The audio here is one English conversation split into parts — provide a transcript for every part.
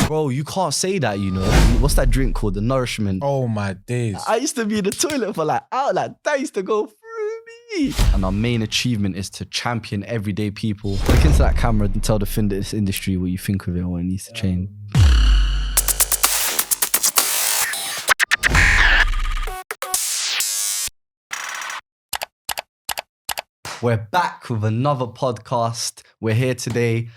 Bro, you can't say that, you know. What's that drink called? The Nourishment. Oh my days. I used to be in the toilet for like that used to go through me. And our main achievement is to champion everyday people. Look into that camera and tell the fitness industry what you think of it and what it needs to change. We're back with another podcast. We're here today.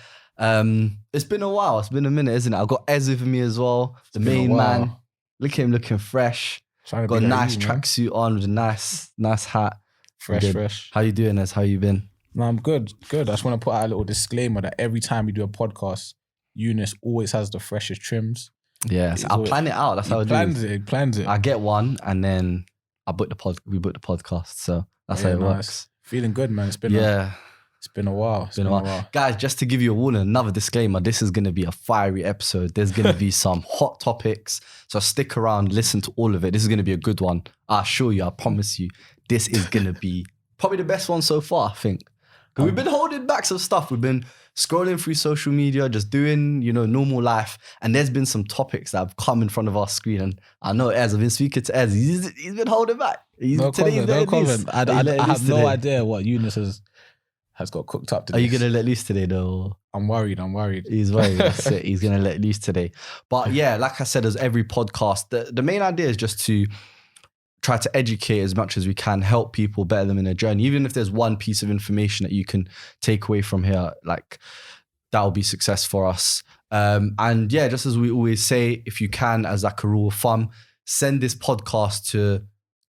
It's been a while. It's been a minute, isn't it? I've got Ez with me as well, the main man. Look at him looking fresh. Got a nice tracksuit on with a nice hat. Fresh. How you doing, Ez? How you been? No, I'm good. I just want to put out a little disclaimer that every time we do a podcast, Eunice always has the freshest trims. Yes, I'll plan it out. That's how I do it. He plans it. I get one and then we book the podcast. So that's how it works. Feeling good, man. It's been a while. It's been a while. Guys, just to give you a warning, another disclaimer, this is going to be a fiery episode. There's going to be some hot topics. So stick around, listen to all of it. This is going to be a good one. I assure you, I promise you, this is going to be probably the best one so far, I think. Because we've been holding back some stuff. We've been scrolling through social media, just doing, normal life. And there's been some topics that have come in front of our screen. And I know Ez, I've been speaking to Ez. He's been holding back. No comment. I have no idea what Eunice has got cooked up today. Are you going to let loose today though? I'm worried. He's worried. That's it. He's going to let loose today. But yeah, like I said, as every podcast, the main idea is just to try to educate as much as we can, help people better them in their journey. Even if there's one piece of information that you can take away from here, like that will be success for us. And yeah, just as we always say, if you can, as like a rule of thumb, send this podcast to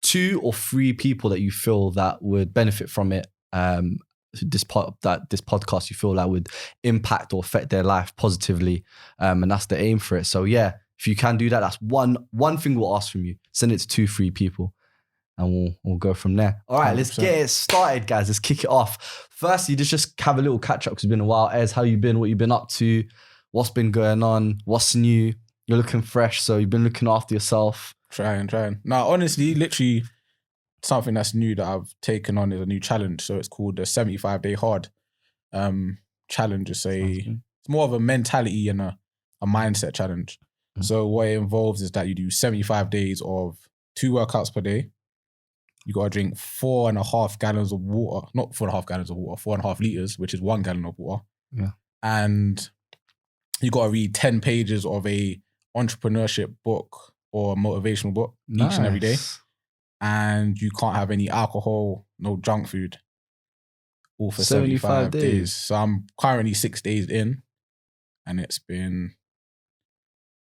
2 or 3 people that you feel that would benefit from it. This podcast you feel that would impact or affect their life positively, and that's the aim for it. So yeah, if you can do that, that's one thing we'll ask from you. Send it to 2-3 people and we'll go from there. All right, 100%. Let's get it started, guys. Let's kick it off. Firstly, just have a little catch up because it's been a while. Ez, how you been? What you been up to? What's been going on? What's new? You're looking fresh, so you've been looking after yourself. Trying. Now, honestly, literally something that's new that I've taken on is a new challenge. So it's called the 75-day hard challenge. It's more of a mentality and a mindset challenge. Mm-hmm. So what it involves is that you do 75 days of 2 workouts per day. You got to drink 4.5 gallons of water, not 4.5 gallons of water, 4.5 liters, which is 1 gallon of water. Yeah. And you got to read 10 pages of a entrepreneurship book or motivational book each and every day. And you can't have any alcohol, no junk food, all for 75 days. So I'm currently 6 days in and it's been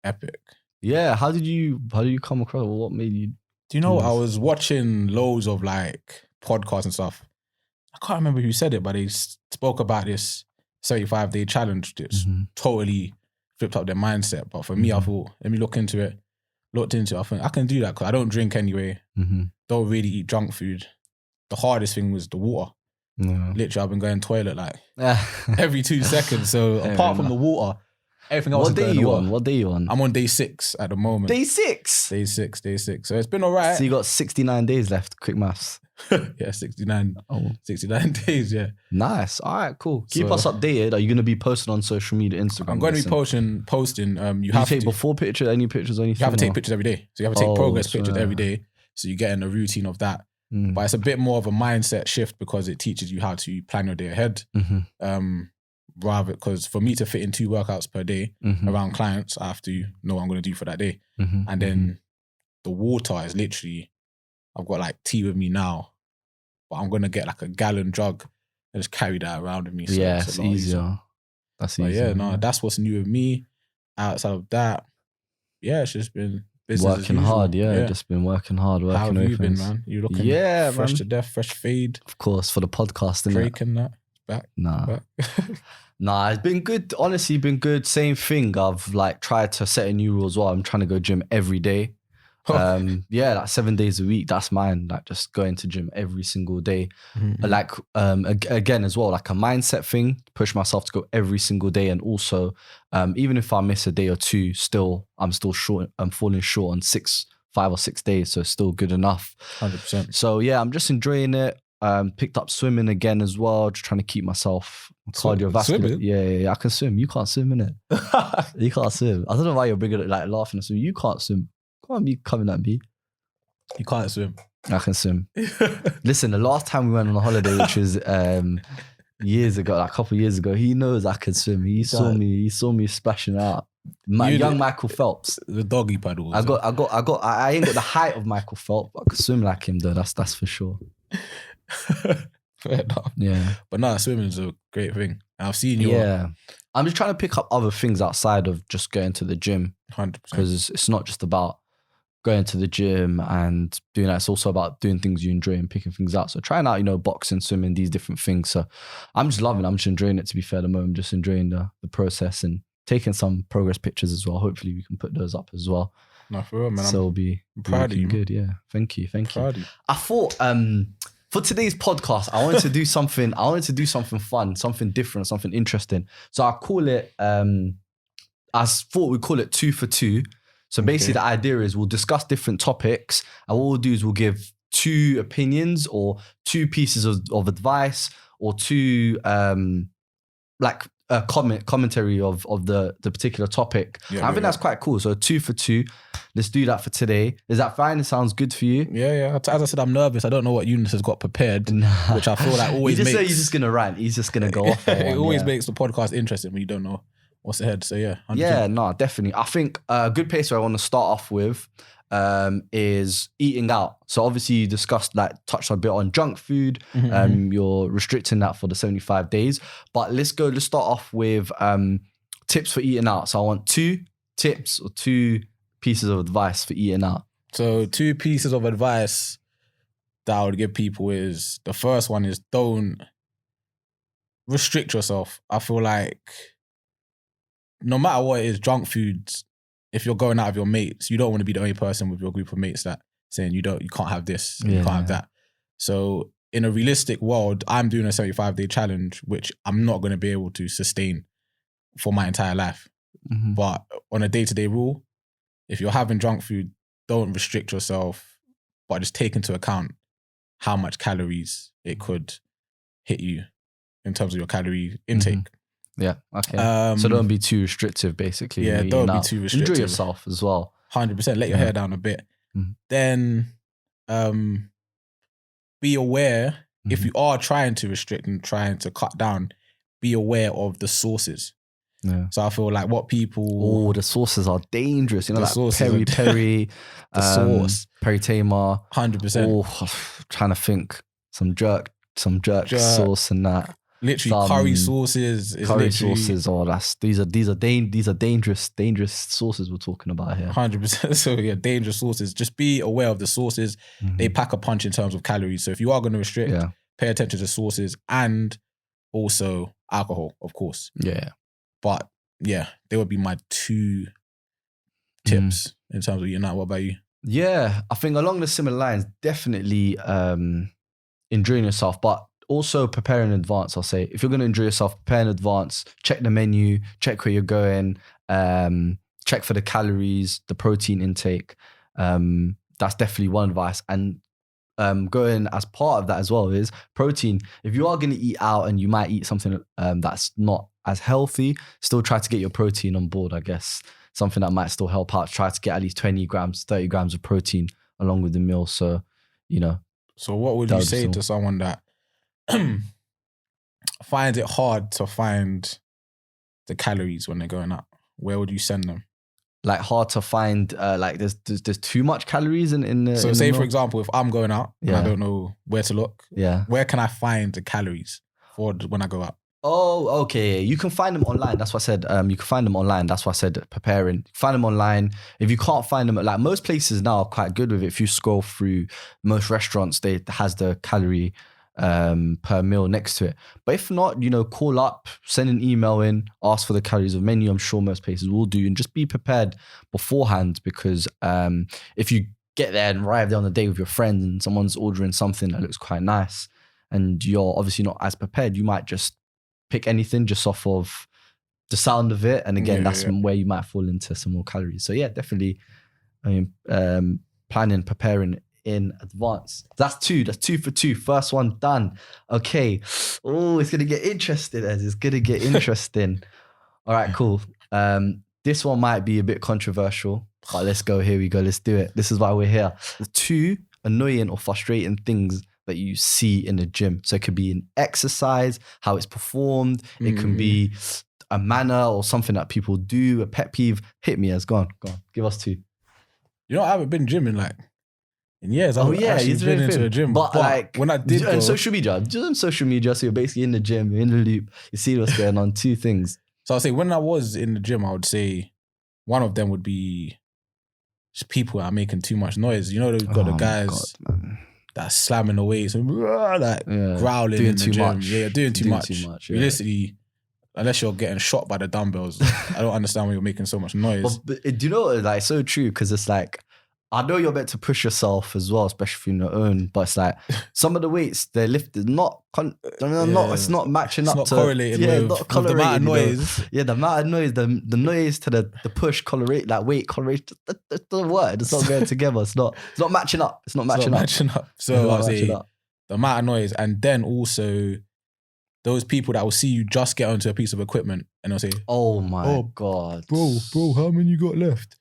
epic. Yeah, how did you come across? What made you? Do you know, I was watching loads of like podcasts and stuff. I can't remember who said it, but they spoke about this 75-day challenge that's totally flipped up their mindset. But for me, I thought, let me look into it. Looked into it, I think I can do that because I don't drink anyway. Don't really eat junk food. The hardest thing was the water. No. Literally, I've been going toilet like every 2 seconds. So apart from the water, everything else What day are you on? I'm on day 6 at the moment. Day 6? Day 6. So it's been all right. So you got 69 days left. Quick maths. Yeah, 69. 69 days, yeah. Nice. All right, cool. Keep us updated. Are you going to be posting on social media, Instagram? I'm going to be posting. You have to take before pictures, any pictures or anything? You have to take pictures every day. So you have to take progress pictures every day. So you get in a routine of that. But it's a bit more of a mindset shift because it teaches you how to plan your day ahead. Rather, because for me to fit in 2 workouts per day around clients, I have to know what I'm going to do for that day. And then the water is literally, I've got like tea with me now, but I'm going to get like a gallon jug and just carry that around with me. So yeah, it's easier. That's easier. Yeah, no, that's what's new with me. Outside of that, yeah, it's just been business working hard. Yeah, just been working hard. How have you been, man? You looking fresh to death, fresh fade? Of course, for the podcast. Drake and that. Back. Nah, it's been good. Honestly, been good. Same thing. I've like tried to set a new rule as well. I'm trying to go gym every day. Yeah, like 7 days a week. That's mine. Like just going to gym every single day. Like again as well, like a mindset thing. Push myself to go every single day, and also even if I miss a day or 2, I'm still short. I'm falling short on 5 or 6 days, so it's still good enough. 100%. So yeah, I'm just enjoying it. Picked up swimming again as well, just trying to keep myself cardiovascular. Swimming? Yeah, I can swim. You can't swim, innit? You can't swim. I don't know why you're bringing it, like, laughing at swim. You can't swim. Can't be coming at me. You can't swim. I can swim. Listen, the last time we went on a holiday, which was years ago, like a couple of years ago, he knows I can swim. He saw me splashing out. Young Michael Phelps. The doggy paddle. I ain't got the height of Michael Phelps, but I could swim like him though. That's for sure. Fair enough. Yeah. But no, swimming's a great thing. I've seen you. Yeah. I'm just trying to pick up other things outside of just going to the gym. 100%. Because it's not just about going to the gym and doing that. It's also about doing things you enjoy and picking things out. So trying out, boxing, swimming, these different things. So I'm just loving it. I'm just enjoying it, to be fair, at the moment. Just enjoying the process and taking some progress pictures as well. Hopefully we can put those up as well. No, for real, man. So it'll be proud of you. Good, yeah. Thank you. Proud of you. I thought for today's podcast, I wanted to do something. I wanted to do something fun, something different, something interesting. So I call it. I thought we'd call it 2 for 2. So basically, the idea is we'll discuss different topics, and what we'll do is we'll give 2 opinions or 2 pieces of advice or 2 commentary of the particular topic. I think that's quite cool. So 2 for 2. Let's do that for today. Is that fine? It sounds good for you? Yeah. As I said, I'm nervous. I don't know what Eunice has got prepared, which I feel like always makes... You just say he's just going to rant. He's just going to go off. It always makes the podcast interesting when you don't know what's ahead. So yeah. 100%. Yeah, no, definitely. I think a good place where I want to start off with is eating out. So obviously you touched a bit on junk food. You're restricting that for the 75 days. But let's start off with tips for eating out. So I want 2 tips or 2 pieces of advice for eating out. So 2 pieces of advice that I would give people is, the first one is don't restrict yourself. I feel like no matter what it is, junk foods, if you're going out with your mates, you don't want to be the only person with your group of mates that saying you can't have this, you can't have that. So in a realistic world, I'm doing a 75-day challenge, which I'm not going to be able to sustain for my entire life. But on a day-to-day rule, if you're having junk food, don't restrict yourself, but just take into account how much calories it could hit you in terms of your calorie intake. Yeah, okay. So don't be too restrictive, basically. Yeah, don't be too restrictive. Enjoy yourself as well. 100%. Let your hair down a bit. Then be aware, if you are trying to restrict and trying to cut down, be aware of the sources. Yeah. So I feel like what people... Oh, the sauces are dangerous. You know, the like peri, the sauce. Peri Tamar. 100%. Oh, trying to think. Some jerk sauce and that. Literally curry sauces. Sauces. Oh, these are dangerous sauces we're talking about here. 100%. So yeah, dangerous sauces. Just be aware of the sauces. They pack a punch in terms of calories. So if you are going to restrict, pay attention to sauces and also alcohol, of course. Yeah. But yeah, they would be my 2 tips in terms of eating out. What about you? Yeah, I think along the similar lines, definitely enjoying yourself, but also prepare in advance. I'll say, if you're going to enjoy yourself, prepare in advance, check the menu, check where you're going, check for the calories, the protein intake. That's definitely one advice. And going as part of that as well is protein. If you are going to eat out and you might eat something that's not as healthy, still try to get your protein on board, I guess. Something that might still help out. Try to get at least 20 grams, 30 grams of protein along with the meal. So, So what would you say to someone that finds it hard to find the calories when they're going out? Where would you send them? Like hard to find, like there's too much calories in the... So say for example, if I'm going out and I don't know where to look, where can I find the calories for when I go out? Oh, okay. You can find them online. That's what I said. You can find them online. That's why I said preparing. Find them online. If you can't find them, like most places now are quite good with it. If you scroll through most restaurants, they has the calorie per meal next to it. But if not, call up, send an email in, ask for the calories of menu. I'm sure most places will do, and just be prepared beforehand, because if you get there and arrive there on the day with your friends and someone's ordering something that looks quite nice and you're obviously not as prepared, you might just pick anything just off of the sound of it. And again, that's where you might fall into some more calories. So yeah, definitely, planning, preparing in advance. That's two for two. First one done. Okay. Oh, it's gonna get interesting, Ez. It's gonna get interesting. All right, cool. This one might be a bit controversial, but let's go. Here we go. Let's do it. This is why we're here. The 2 annoying or frustrating things that you see in the gym. So it could be an exercise, how it's performed. It can be a manner or something that people do, a pet peeve. Hit me, Ez. Go on. Give us 2. You know, I haven't been gymming like in years. I've actually been into a gym. But like when I did on social media, just on social media, so you're basically in the gym, you're in the loop, you see what's going on. 2 things. So I'll say when I was in the gym, I would say one of them would be just people that are making too much noise. You know, they've got the guys that are slamming the weights and growling doing in the too gym. much. Yeah, doing too much. Yeah. Realistically, unless you're getting shot by the dumbbells, I don't understand why you're making so much noise. But do you know, like, so true, because it's like, I know you're meant to push yourself as well, especially in your own, but it's like some of the weights they're lifted, it's not matching up to correlated with the amount of noise. Yeah, the amount of noise, the noise to the push correlate, like weight correlate. That doesn't work. It's not going together. It's not matching up. It's not matching up. So I'll say the amount of noise, and then also those people that will see you just get onto a piece of equipment and they'll say, "Oh my God, bro, how many you got left?"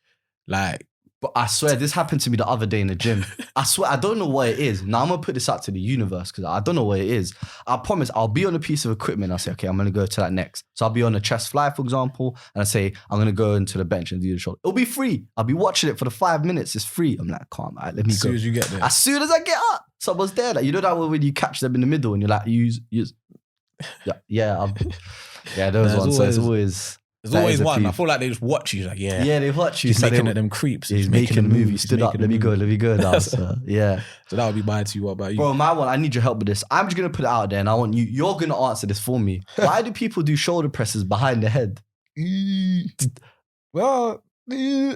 Like. But I swear, this happened to me the other day in the gym. I swear, I don't know what it is. Now I'm going to put this out to the universe because I don't know what it is. I promise I'll be on a piece of equipment. I'll say, okay, I'm going to go to that next. So I'll be on a chest fly, for example, and I say, I'm going to go into the bench and do the shoulder. It'll be free. I'll be watching it for the 5 minutes. It's free. I'm like, calm, all right, let me go. As soon as you get there. As soon as I get up, someone's there. Like, you know that when you catch them in the middle and you're like, use. Yeah, those ones. So it's always... There's always one. I feel like they just watch you. Like, yeah, they watch you. He's making at them creeps. He's making a move. He stood up. Let me go now. So, yeah. So that would be mine to you. What about you? Bro, my one, I need your help with this. I'm just going to put it out there and I want you're going to answer this for me. Why do people do shoulder presses behind the head? Well, bro,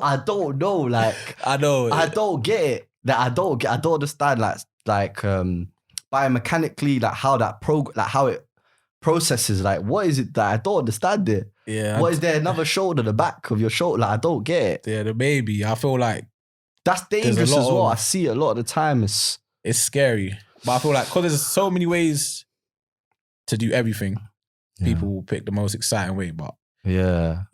I don't know. Like, I know. I don't get it. That I don't understand like biomechanically, like how how it processes. Like, what is it that I don't understand it? Yeah. What is there another shoulder, the back of your shoulder? Like, I don't get it. Yeah, the baby. I feel like that's dangerous as well. I see it a lot of the time. It's scary. But I feel like because there's so many ways to do everything, people will pick the most exciting way. But yeah.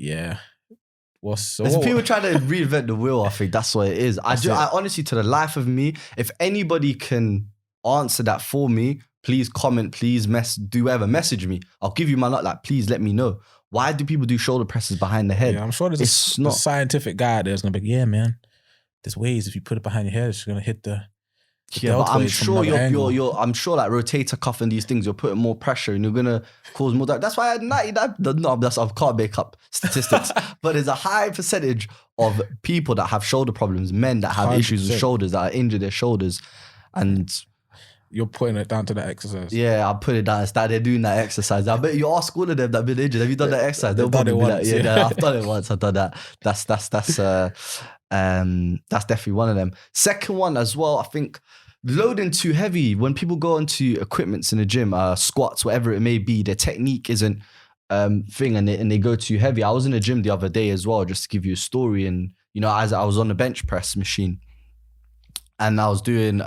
People trying to reinvent the wheel. I think that's what it is. I honestly, to the life of me, if anybody can answer that for me, please comment, please do whatever, message me. I'll give you my lot. Like, please let me know. Why do people do shoulder presses behind the head? Yeah, I'm sure there's a scientific guy there's gonna be like, yeah, man, there's ways if you put it behind your head, it's gonna hit the but I'm sure I'm sure like rotator cuff and these things, you're putting more pressure and you're gonna cause more. That's why I can't make up statistics, but there's a high percentage of people that have shoulder problems, men that have 100%. Issues with shoulders, that are injured their shoulders, and you're putting it down to that exercise. Yeah, I'll put it down. It's that they're doing that exercise. I bet you ask all of them that have been injured. Have you done that exercise? They'll probably be like, I've done it once. I've done that. That's definitely one of them. Second one as well, I think loading too heavy. When people go into equipments in the gym, squats, whatever it may be, their technique isn't thing and they go too heavy. I was in the gym the other day as well, just to give you a story. And, you know, as I was on the bench press machine, and I was doing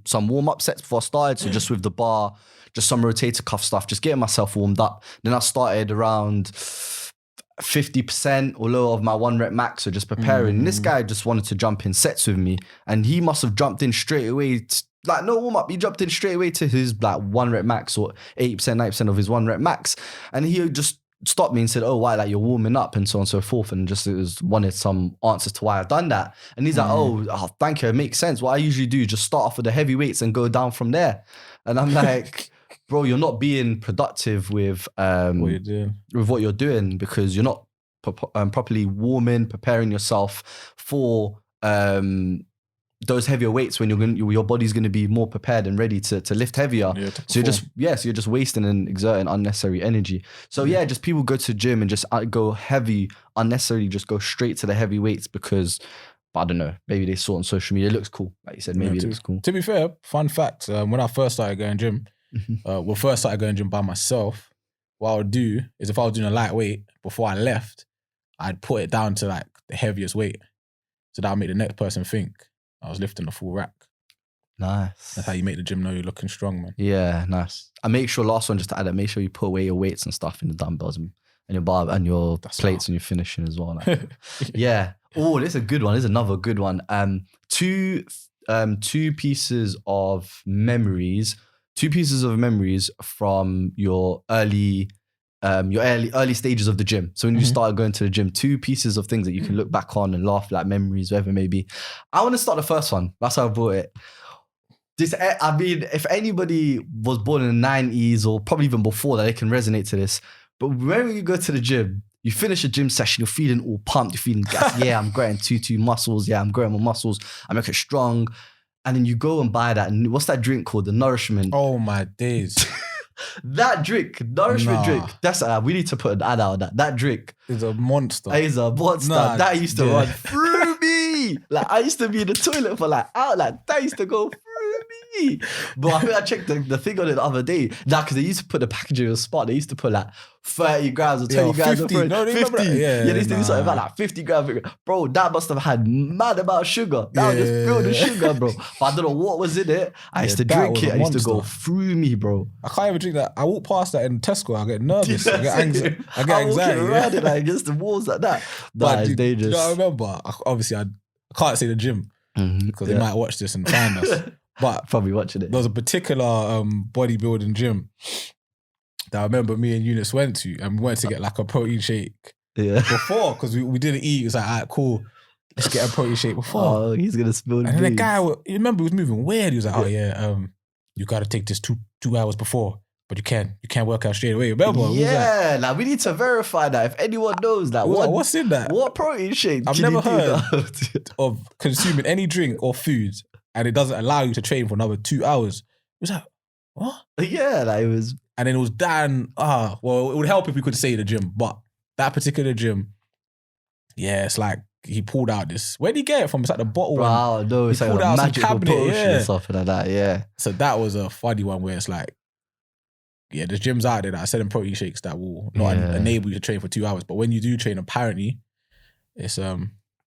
some warm-up sets before I started. So just with the bar, just some rotator cuff stuff, just getting myself warmed up. Then I started around 50% or lower of my 1 rep max, so just preparing. And this guy just wanted to jump in sets with me. And he must have jumped in straight away. Like, no warm-up. He jumped in straight away to his like 1 rep max or 80%, 90% of his 1 rep max. And he just stopped me and said, oh, why, like, you're warming up and so on and so forth, and just wanted some answers to why I've done that. And he's like, oh, thank you, it makes sense. What I usually do is just start off with the heavy weights and go down from there. And I'm like, bro, you're not being productive with what you're doing because you're not properly warming, preparing yourself for those heavier weights when your body's going to be more prepared and ready to lift heavier. So you're just wasting and exerting unnecessary energy. So just people go to gym and just go heavy unnecessarily, just go straight to the heavy weights because, I don't know, maybe they saw it on social media. It looks cool. Like you said, maybe it looks cool. To be fair, fun fact, when I first started going gym, first started going gym by myself, what I would do is if I was doing a lightweight before I left, I'd put it down to like the heaviest weight. So that'll make the next person think I was lifting a full rack. Nice. That's how you make the gym know you're looking strong, man. Yeah, nice. And make sure, last one, just to add that, make sure you put away your weights and stuff in the dumbbells and your bar and your plates when you're finishing as well. Like. Yeah. Oh, this is a good one. This is another good one. Two pieces of memories. 2 pieces of memories from your early stages of the gym. So when you started going to the gym, 2 pieces of things that you can look back on and laugh, like memories, whatever it may be. I want to start the first one. That's how I brought it. I mean, if anybody was born in the 90s or probably even before that, they can resonate to this. But whenever you go to the gym, you finish a gym session, you're feeling all pumped, you're feeling gas. Yeah, I'm growing 2 muscles. Yeah, I'm growing my muscles. I'm making strong. And then you go and buy that. What's that drink called? The Nourishment. Oh my days. That drink, Nourishment drink. That's we need to put an ad out on that. That drink is a monster. It's a monster. That used to run through me. Like I used to be in the toilet for like that used to go through me. But I think I checked the thing on it the other day. Nah, because they used to put the packaging in a spot. They used to put like 30 grams or 20 grams. 50. No, 50. Yeah, they used to do something about like 50 grams. Bro, that must have had mad amount of sugar. That was just filled with sugar, bro. But I don't know what was in it. I used to drink it. I used to go through me, bro. I can't even drink that. I walk past that in Tesco. I get nervous. I get anxiety. I walking around it like against the walls like that. That is dangerous. You know, I remember, obviously, I can't say the gym because they might watch this and find us. But probably watching it. There was a particular bodybuilding gym that I remember me and Eunice went to, and we went to get like a protein shake before because we didn't eat. It was like, all right, cool, let's get a protein shake before. Oh, he's gonna spill. And then the guy, you remember, he was moving weird. He was like, oh yeah, you got to take this two hours before, but you can't work out straight away. Remember? Yeah, like we need to verify that. If anyone knows that, what's in that? What protein shake? I've never heard of consuming any drink or food and it doesn't allow you to train for another 2 hours. It was like, what? Yeah, like it was. And then it was Dan. Well, it would help if we could say the gym, but that particular gym, yeah, it's like he pulled out this. Where did he get it from? It's like the bottle. Wow, no, it's like a magical potion or something like that. Yeah. So that was a funny one where it's like, yeah, there's gyms out there that are selling protein shakes that will not enable you to train for 2 hours, but when you do train, apparently, it's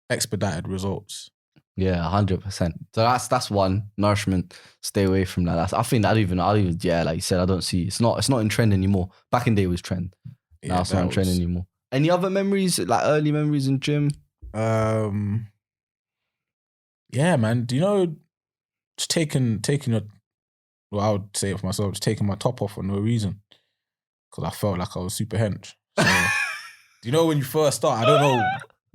expedited results. Yeah, 100%. So that's one. Nourishment. Stay away from that. I think I'd even yeah, like you said, I don't see it's not in trend anymore. Back in the day it was trend. Now it's not in trend anymore. Any other memories, like early memories in gym? Yeah, man. Do you know just taking I would say it for myself, just taking my top off for no reason. Because I felt like I was super hench. So, do you know when you first start, I don't know,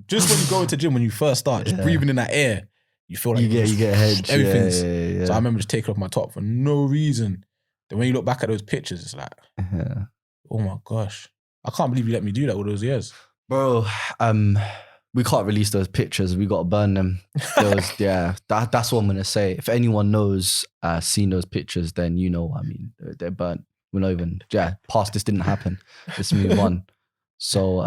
just when you go into gym, when you first start, just breathing in that air, you feel like you get hench. Everything's. Yeah. So I remember just taking off my top for no reason. Then when you look back at those pictures, it's like, oh my gosh. I can't believe you let me do that all those years. Bro, we can't release those pictures. We got to burn them. That's what I'm going to say. If anyone knows, seen those pictures, then you know, I mean, they're burnt. We're not even, past this didn't happen. Let's move on. So,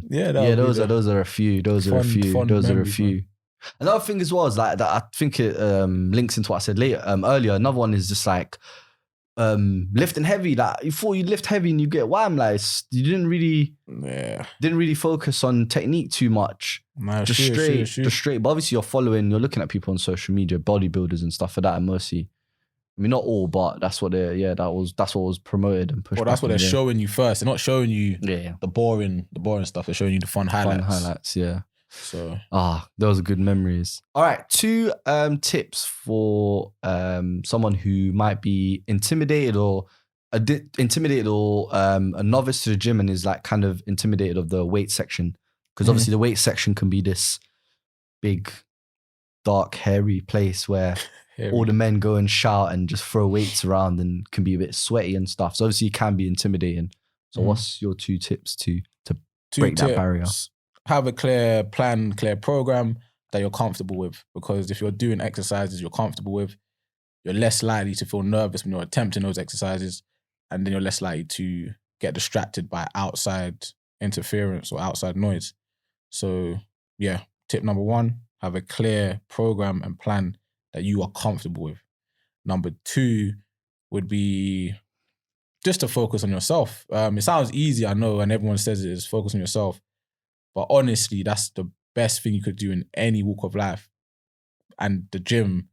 those are a few. Those are a few. Another thing as well is like that. I think it links into what I said earlier. Another one is just like lifting heavy. Like before you lift heavy and you get wham, like you didn't really focus on technique too much. Just straight. But obviously you're looking at people on social media, bodybuilders and stuff like that, and mostly. I mean, not all, but that's what that's what was promoted and pushed. Well, that's what they're showing you first. They're not showing you the boring stuff. They're showing you the fun highlights. Yeah. So those are good memories. All right, 2 tips for someone who might be intimidated or a novice to the gym and is like kind of intimidated of the weight section, because obviously the weight section can be this big, dark, hairy place where all the men go and shout and just throw weights around and can be a bit sweaty and stuff. So obviously it can be intimidating. So what's your 2 tips to break that barrier? Have a clear plan, clear program that you're comfortable with. Because if you're doing exercises you're comfortable with, you're less likely to feel nervous when you're attempting those exercises, and then you're less likely to get distracted by outside interference or outside noise. So yeah, tip number 1, have a clear program and plan that you are comfortable with. Number 2 would be just to focus on yourself. It sounds easy, I know, and everyone says it is focus on yourself. But honestly, that's the best thing you could do in any walk of life. And the gym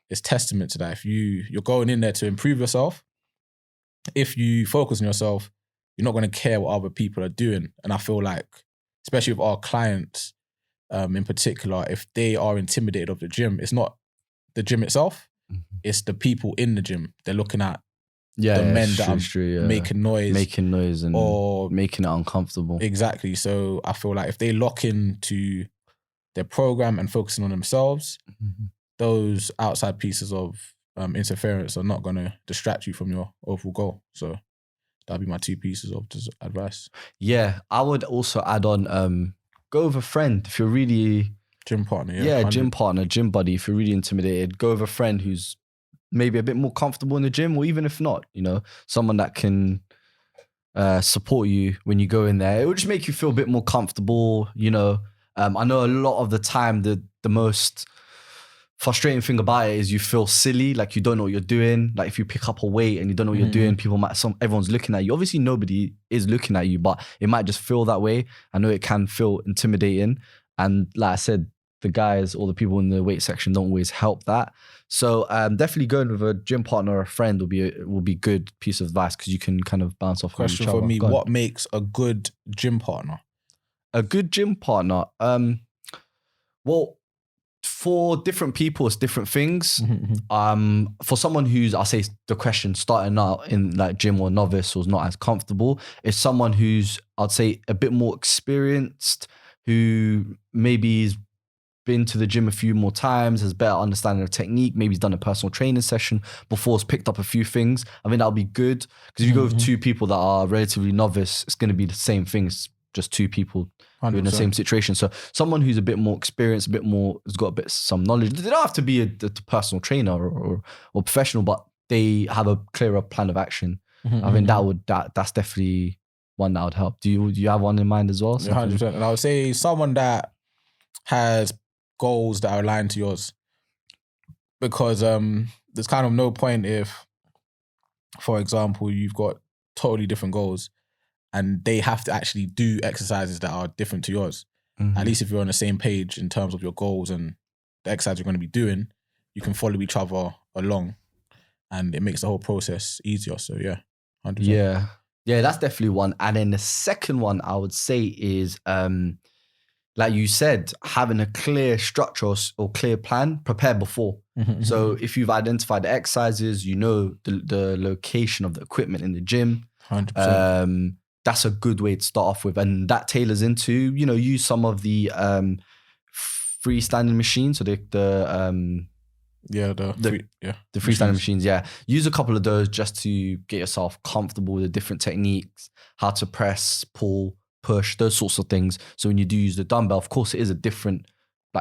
is testament to that. If you're going in there to improve yourself, if you focus on yourself, you're not going to care what other people are doing. And I feel like, especially with our clients in particular, if they are intimidated of the gym, it's not the gym itself, it's the people in the gym. They're looking at the men that are making noise and or making it uncomfortable. Exactly. So I feel like if they lock into their program and focusing on themselves, those outside pieces of interference are not going to distract you from your overall goal. So that'd be my 2 pieces of advice. Yeah, I would also add on, go with a friend if you're really... Gym partner, gym partner, gym buddy. If you're really intimidated, go with a friend who's maybe a bit more comfortable in the gym, or even if not, someone that can support you when you go in there. It will just make you feel a bit more comfortable, I know a lot of the time the most frustrating thing about it is you feel silly, like you don't know what you're doing. Like if you pick up a weight and you don't know what you're doing, everyone's looking at you. Obviously nobody is looking at you, but it might just feel that way. I know it can feel intimidating. And like I said, the guys or the people in the weight section don't always help that. So definitely going with a gym partner or a friend will be good piece of advice, because you can kind of bounce off. Question for me, what makes a good gym partner? A good gym partner? Well, for different people, it's different things. For someone who's, I'll say the question, starting out in like gym or novice or is not as comfortable, is someone who's, I'd say, a bit more experienced, who maybe is been to the gym a few more times, has better understanding of technique, maybe he's done a personal training session before, has picked up a few things. I think that'll be good, because if you go with 2 people that are relatively novice, it's going to be the same thing. It's just 2 people 100%. In the same situation. So someone who's a bit more experienced, a bit more, has got some knowledge. They don't have to be a personal trainer or professional, but they have a clearer plan of action. I think that's definitely one that would help. Do you have one in mind as well? 100%. And I would say someone that has goals that are aligned to yours, because there's kind of no point if, for example, you've got totally different goals and they have to actually do exercises that are different to yours. At least if you're on the same page in terms of your goals and the exercise you're going to be doing, you can follow each other along, and it makes the whole process easier. So yeah, 100%. Yeah, that's definitely one. And then the second one I would say is, like you said, having a clear structure or clear plan, prepare before. So if you've identified the exercises, the location of the equipment in the gym, 100%. That's a good way to start off with. And that tailors into, use some of the freestanding machines. So the freestanding machines, use a couple of those just to get yourself comfortable with the different techniques, how to press, pull, push, those sorts of things. So when you do use the dumbbell, of course it is a different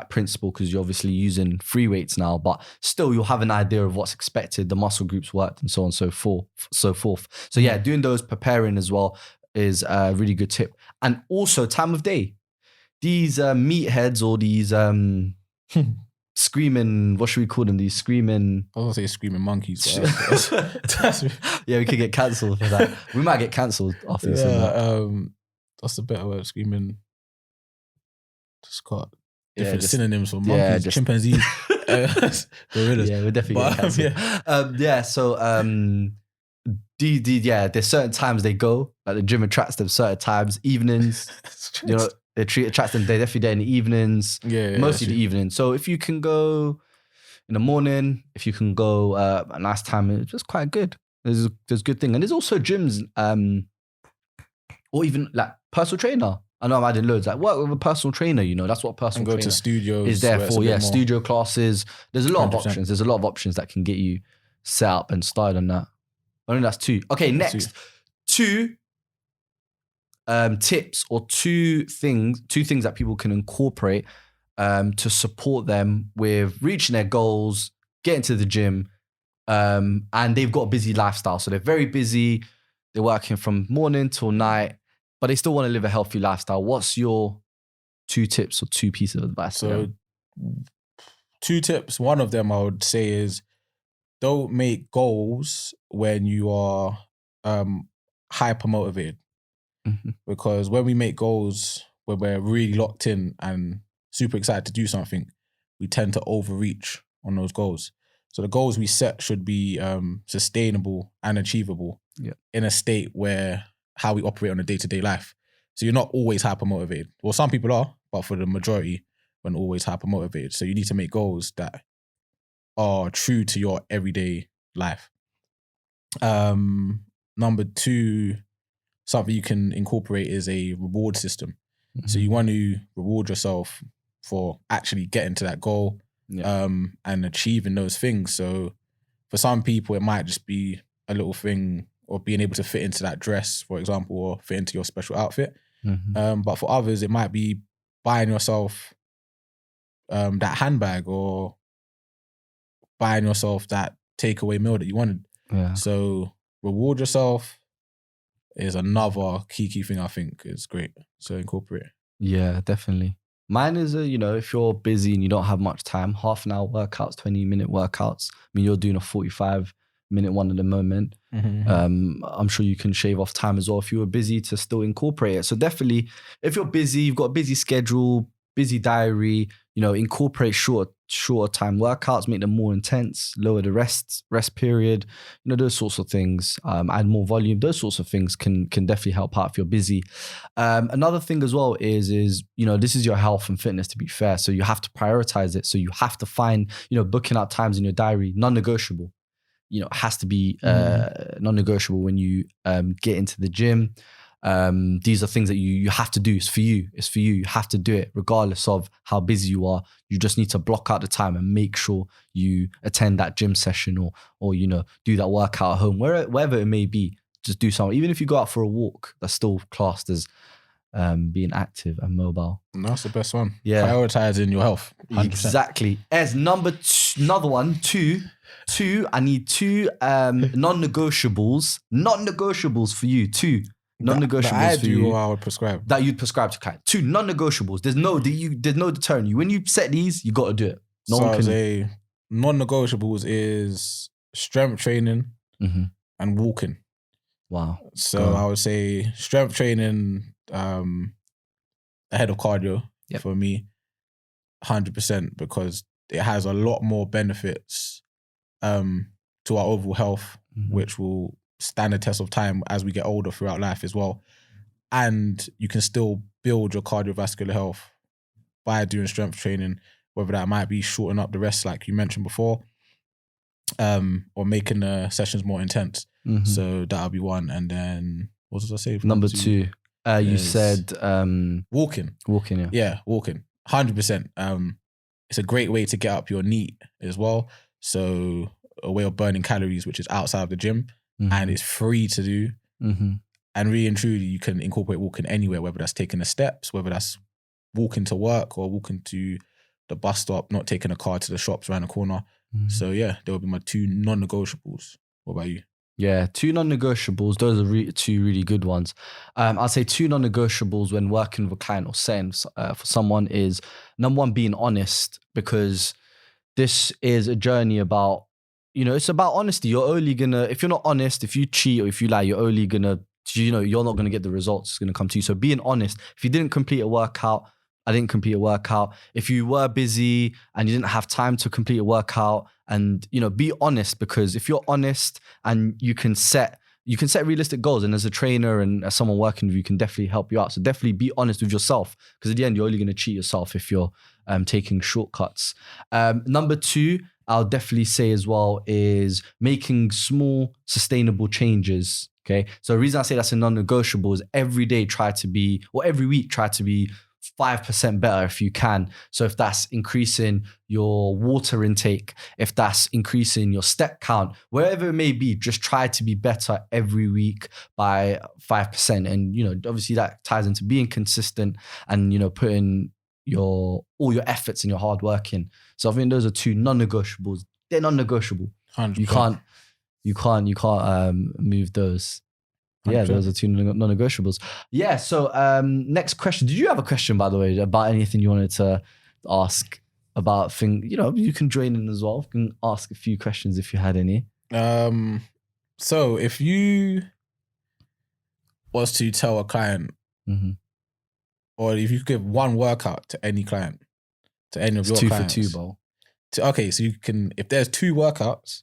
principle, because you're obviously using free weights now, but still you'll have an idea of what's expected, the muscle groups worked, and so on and so forth. So yeah, doing those, preparing as well, is a really good tip. And also time of day. These meatheads or these screaming, what should we call them? These screaming... I was going to say screaming monkeys. Yeah, we could get cancelled for that. We might get cancelled after this. What's the better word? Screaming... Just got different synonyms for monkeys, chimpanzees, gorillas. Yeah, we're definitely getting cancelled. So... there's certain times they go, like the gym attracts them certain times, evenings, it attracts them, they're definitely there in the evenings, mostly the evening. So if you can go in the morning, if you can go a nice time, it's just quite good. There's good thing. And there's also gyms, or even like personal trainer. I know I'm adding loads, like work with a personal trainer, that's what personal trainer to studios is there for. Studio classes. There's a lot 100%. Of options. There's a lot of options that can get you set up and started on that. I think that's 2. Okay, next. 2 tips or 2 things that people can incorporate to support them with reaching their goals, getting to the gym, and they've got a busy lifestyle. So they're very busy. They're working from morning till night, but they still want to live a healthy lifestyle. What's your 2 tips or 2 pieces of advice? So 2 tips. One of them I would say is, don't make goals when you are hyper motivated. Because when we make goals where we're really locked in and super excited to do something, we tend to overreach on those goals. So the goals we set should be sustainable and achievable in a state where how we operate on a day-to-day life. So you're not always hyper-motivated. Well, some people are, but for the majority, we're not always hyper-motivated. So you need to make goals that are true to your everyday life. Number 2, something you can incorporate is a reward system. So you want to reward yourself for actually getting to that goal and achieving those things. So for some people, it might just be a little thing, or being able to fit into that dress, for example, or fit into your special outfit. But for others, it might be buying yourself that handbag, or buying yourself that takeaway meal that you wanted. So reward yourself is another key thing I think is great. So incorporate it. Yeah, definitely. Mine is, if you're busy and you don't have much time, half an hour workouts, 20-minute workouts. I mean, you're doing a 45-minute one at the moment. I'm sure you can shave off time as well if you were busy to still incorporate it. So definitely, if you're busy, you've got a busy schedule, busy diary, incorporate shorter time workouts, make them more intense, lower the rest period, those sorts of things, add more volume, those sorts of things can definitely help out if you're busy. Another thing as well is this is your health and fitness, to be fair. So you have to prioritize it. So you have to find, booking out times in your diary, non-negotiable. Has to be non-negotiable when you get into the gym. These are things that you have to do. It's for you. You have to do it regardless of how busy you are. You just need to block out the time and make sure you attend that gym session or do that workout at home, wherever it may be. Just do something. Even if you go out for a walk, that's still classed as being active and mobile. And that's the best one. Yeah. Prioritizing your health. 100%. Exactly. As another one, two, I need 2 non-negotiables. Non-negotiables for you, 2. Non-negotiables that I for do you. Or I would prescribe. That you'd prescribe to client. 2 non-negotiables. There's no deterring you. When you set these, you got to do it. Non-negotiables is strength training and walking. Wow. So I would say strength training ahead of cardio for me, 100%, because it has a lot more benefits to our overall health, which will stand the test of time as we get older throughout life as well. And you can still build your cardiovascular health by doing strength training, whether that might be shortening up the rest, like you mentioned before, or making the sessions more intense. So that'll be one. And then what did I say? Number 2, you said walking. Walking, yeah. Yeah, walking. 100%. It's a great way to get up your NEAT as well. So a way of burning calories, which is outside of the gym. And it's free to do. And really and truly, you can incorporate walking anywhere, whether that's taking the steps, whether that's walking to work or walking to the bus stop, not taking a car to the shops around the corner. So yeah, there will be my 2 non-negotiables. What about you? Yeah, 2 non-negotiables. Those are 2 really good ones. I'll say 2 non-negotiables when working with a client or setting for someone is, number 1, being honest, because this is a journey about, it's about honesty. You're only gonna, if you're not honest, if you cheat or if you lie, you're only gonna, you're not gonna get the results. It's gonna come to you. So being honest. If you didn't complete a workout, I didn't complete a workout. If you were busy and you didn't have time to complete a workout, and be honest, because if you're honest and you can set realistic goals, and as a trainer and as someone working with you, can definitely help you out. So definitely be honest with yourself, because at the end you're only going to cheat yourself if you're taking shortcuts. Number 2, I'll definitely say as well, is making small sustainable changes. Okay, so the reason I say that's a non-negotiable is every day try to be, or every week try to be 5% better if you can. So if that's increasing your water intake, if that's increasing your step count, wherever it may be, just try to be better every week by 5%. And, obviously that ties into being consistent and, putting all your efforts and your hard work in. So I think those are 2 non-negotiables. They're non-negotiable. 100%. You can't move those. 100%. Yeah, those are 2 non-negotiables. Yeah, so next question. Did you have a question, by the way, about anything you wanted to ask about things? You can join in as well. You can ask a few questions if you had any. So if you was to tell a client, or if you give one workout to any client, to any of It's your 2 clients. for 2, bro. Okay, so you can, if there's 2 workouts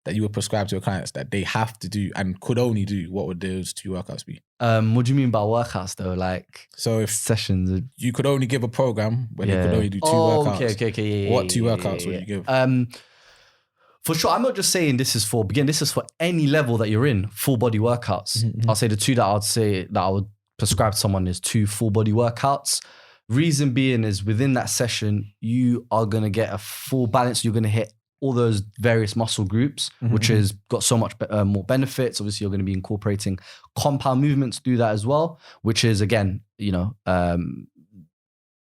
that you would prescribe to your clients that they have to do and could only do, what would those 2 workouts be? What do you mean by workouts though? Like, so if sessions, you could only give a program where they could only do 2 workouts. Okay. What 2 workouts would you give? For sure, I'm not just saying this is for beginner. This is for any level that you're in. Full body workouts. I'll say the 2 that I would prescribe to someone is 2 full body workouts. Reason being is within that session, you are going to get a full balance. You're going to hit all those various muscle groups, which has got so much more benefits. Obviously, you're going to be incorporating compound movements through that as well, which is, again, the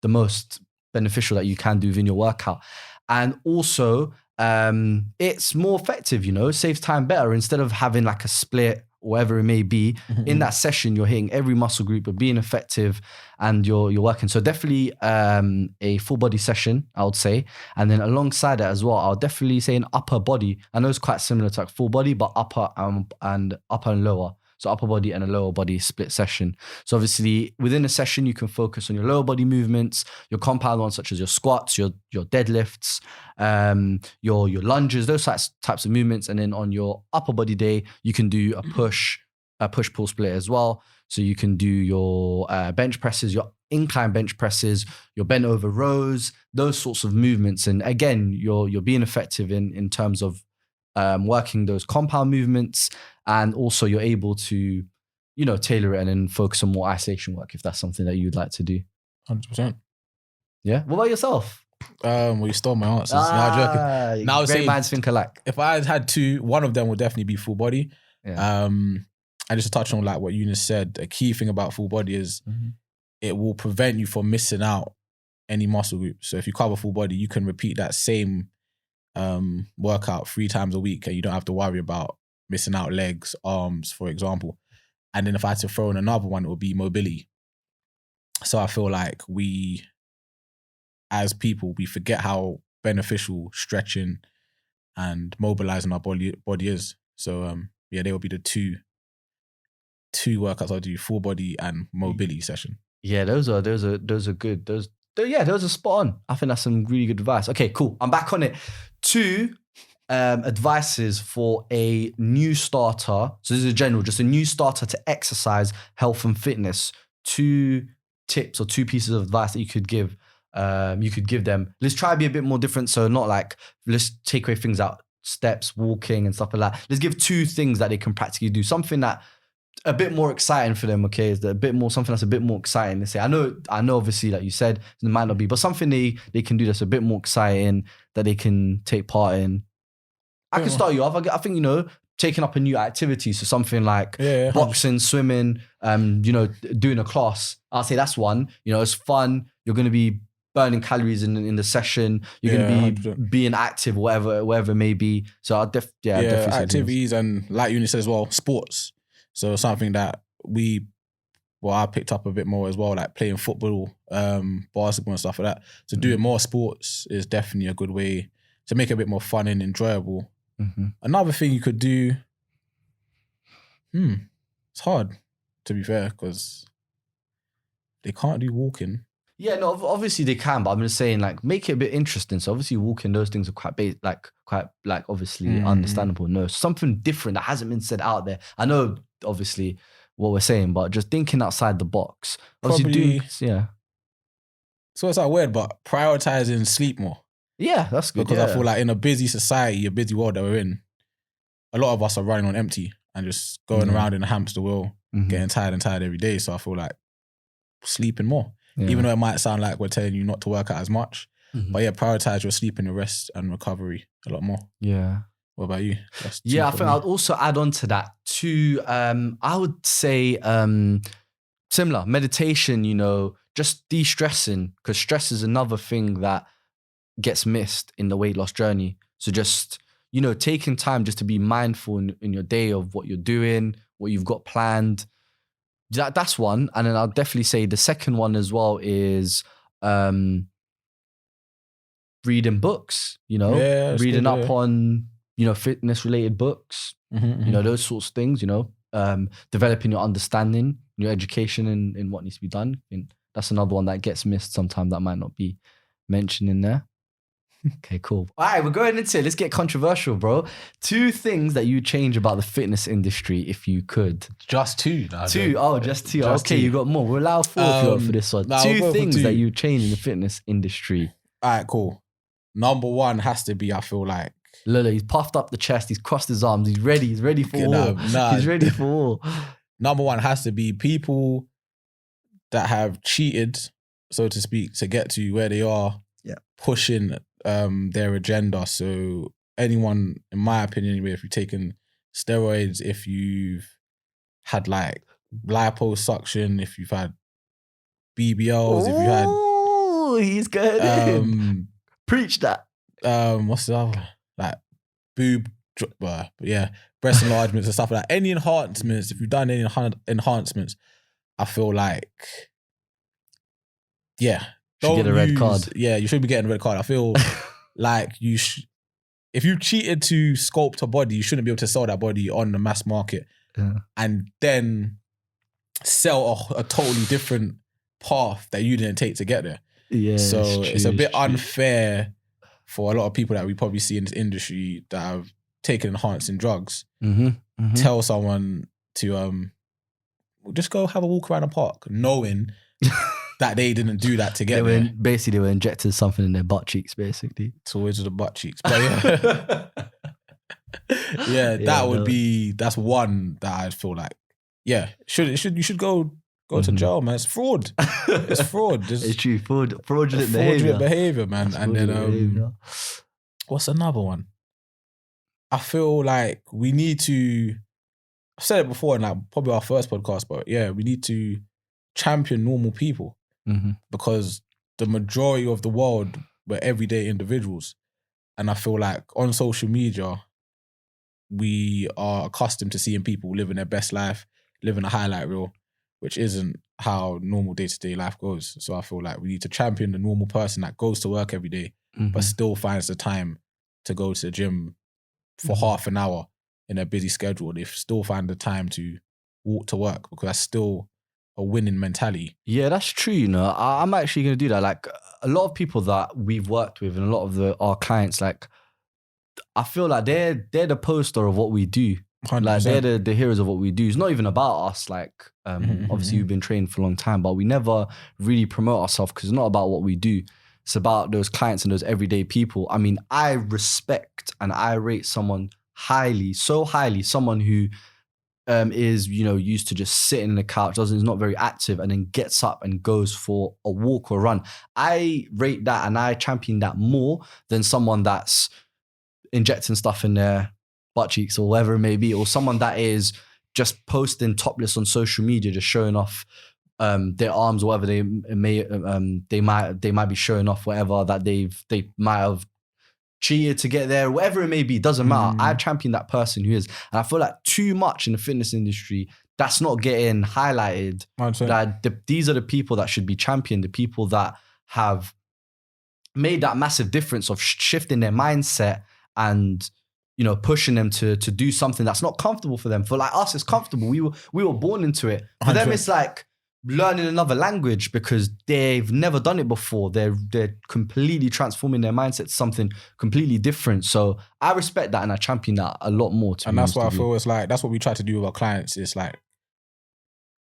most beneficial that you can do within your workout. And also, it's more effective, saves time better. Instead of having like a split, whatever it may be, in that session, you're hitting every muscle group, you're being effective, and you're working. So definitely a full body session, I would say. And then alongside that as well, I'll definitely say an upper body. I know it's quite similar to like full body, but upper and lower. So upper body and a lower body split session. So obviously within a session, you can focus on your lower body movements, your compound ones such as your squats, your deadlifts, your lunges, those types of movements. And then on your upper body day, you can do a push-pull split as well. So you can do your bench presses, your incline bench presses, your bent over rows, those sorts of movements. And again, you're being effective in terms of working those compound movements, and also you're able to, tailor it and then focus on more isolation work if that's something that you'd like to do. 100%. Yeah. What about yourself? Well, you stole my answers. Now, great minds think alike. If I had 2, one of them would definitely be full body. Yeah. And just to touch on like what Eunice said, a key thing about full body is it will prevent you from missing out any muscle group. So if you cover full body, you can repeat that same workout 3 times a week, and you don't have to worry about missing out legs, arms, for example. And then if I had to throw in another one, it would be mobility. So I feel like we, as people, we forget how beneficial stretching and mobilizing our body is. So they would be the two workouts I'll do: full body and mobility session. Yeah, those are good. Those are spot on. I think that's some really good advice. Okay, cool. I'm back on it. 2 advices for a new starter. So this is just a new starter to exercise, health and fitness. 2 tips or 2 pieces of advice that you could give them. Let's try to be a bit more different. So not like, let's take away things out, steps, walking and stuff like that. Let's give 2 things that they can practically do. Something that a bit more exciting for them, okay? Is something that's a bit more exciting. They say, I know obviously, like you said, it might not be, but something they can do that's a bit more exciting that they can take part in. I can start you off. I think, taking up a new activity. So something like boxing, swimming, doing a class. I'll say that's one. It's fun. You're going to be burning calories in the session. You're going to be being active, whatever it may be. So I'll definitely activities, and like Eunice said as well, sports. So something that I picked up a bit more as well, like playing football, basketball and stuff like that. So doing more sports is definitely a good way to make it a bit more fun and enjoyable. Another thing you could do, it's hard, to be fair, because they can't do walking. Yeah, no, obviously they can, but I'm just saying, like, make it a bit interesting. So obviously walking, those things are quite obviously understandable. No, something different that hasn't been said out there. I know, obviously, what we're saying, but just thinking outside the box. Obviously, So it's like weird, but prioritizing sleep more. Yeah, that's good. Because I feel like in a busy society, a busy world that we're in, a lot of us are running on empty and just going around in a hamster wheel, getting tired every day. So I feel like sleeping more. Even though it might sound like we're telling you not to work out as much. But prioritize your sleep and your rest and recovery a lot more. Yeah. What about you? I think I'd also add on to that too. I would say similar meditation, just de-stressing, because stress is another thing that gets missed in the weight loss journey. So just, taking time just to be mindful in your day of what you're doing, what you've got planned. That's one. And then I'll definitely say the second one as well is reading books, reading up on, fitness related books, those sorts of things, developing your understanding, your education in what needs to be done. And that's another one that gets missed sometimes that might not be mention in there? Okay, cool. All right, we're going into it. Let's get controversial, bro. 2 things that you change about the fitness industry if you could. Just 2. No, 2. Oh, just 2. Just okay, 2. you got more. We'll allow 4 if you want for this one. No, 2 we'll things that you change in the fitness industry. All right, cool. Number 1 has to be, I feel like, Lola, he's puffed up the chest. He's crossed his arms. He's ready. He's ready for war. He's ready for war. Number 1 has to be people that have cheated, so to speak, to get to where they are, pushing their agenda. So anyone, in my opinion, anyway, if you've taken steroids, if you've had like liposuction, if you've had BBLs, if you had... Oh, he's good. Preach that. What's the other? Like boob, breast enlargements and stuff like that. Any enhancements, if you've done any enhancements, I feel like, should get a red card. Yeah, you should be getting a red card. I feel like if you cheated to sculpt a body, you shouldn't be able to sell that body on the mass market and then sell a totally different path that you didn't take to get there. Yeah. So it's a bit unfair for a lot of people that we probably see in this industry that have taken enhancing drugs. Tell someone to just go have a walk around the park, knowing that they didn't do that to get there. Basically, they were injecting something in their butt cheeks, basically. Towards the butt cheeks. But that's one that I feel like, you should go to jail, man. It's fraud. It's fraud. It's true. Fraudulent behavior, man. And then what's another one? I feel like we need to, I've said it before in like probably our first podcast, but we need to champion normal people because the majority of the world were everyday individuals. And I feel like on social media, we are accustomed to seeing people living their best life, living a highlight reel, which isn't how normal day-to-day life goes. So I feel like we need to champion the normal person that goes to work every day, but still finds the time to go to the gym for half an hour in a busy schedule. They still find the time to walk to work because that's still a winning mentality. Yeah, that's true. You know, I'm actually going to do that. Like a lot of people that we've worked with and a lot of our clients, like I feel like they're the poster of what we do. 100%. Like they're the heroes of what we do. It's not even about us. Like obviously we've been trained for a long time, but we never really promote ourselves because it's not about what we do. It's about those clients and those everyday people. I mean, I respect and I rate someone highly, so highly, someone who is, you know, used to just sitting in the couch, is not very active, and then gets up and goes for a walk or run. I rate that and I champion that more than someone that's injecting stuff in their butt cheeks or whatever it may be, or someone that is just posting topless on social media, just showing off their arms or whatever they might be showing off, whatever that they might have cheated to get there, whatever it may be, doesn't matter. I champion that person who is, and I feel like too much in the fitness industry that's not getting highlighted. That these are the people that should be championed, the people that have made that massive difference of shifting their mindset and, you know, pushing them to do something that's not comfortable for them. For like us, it's comfortable. We were born into it. For 100%. Them, it's like learning another language because they've never done it before. They're completely transforming their mindset to something completely different. So I respect that and I champion that a lot more. And that's what I feel it's like, that's what we try to do with our clients. It's like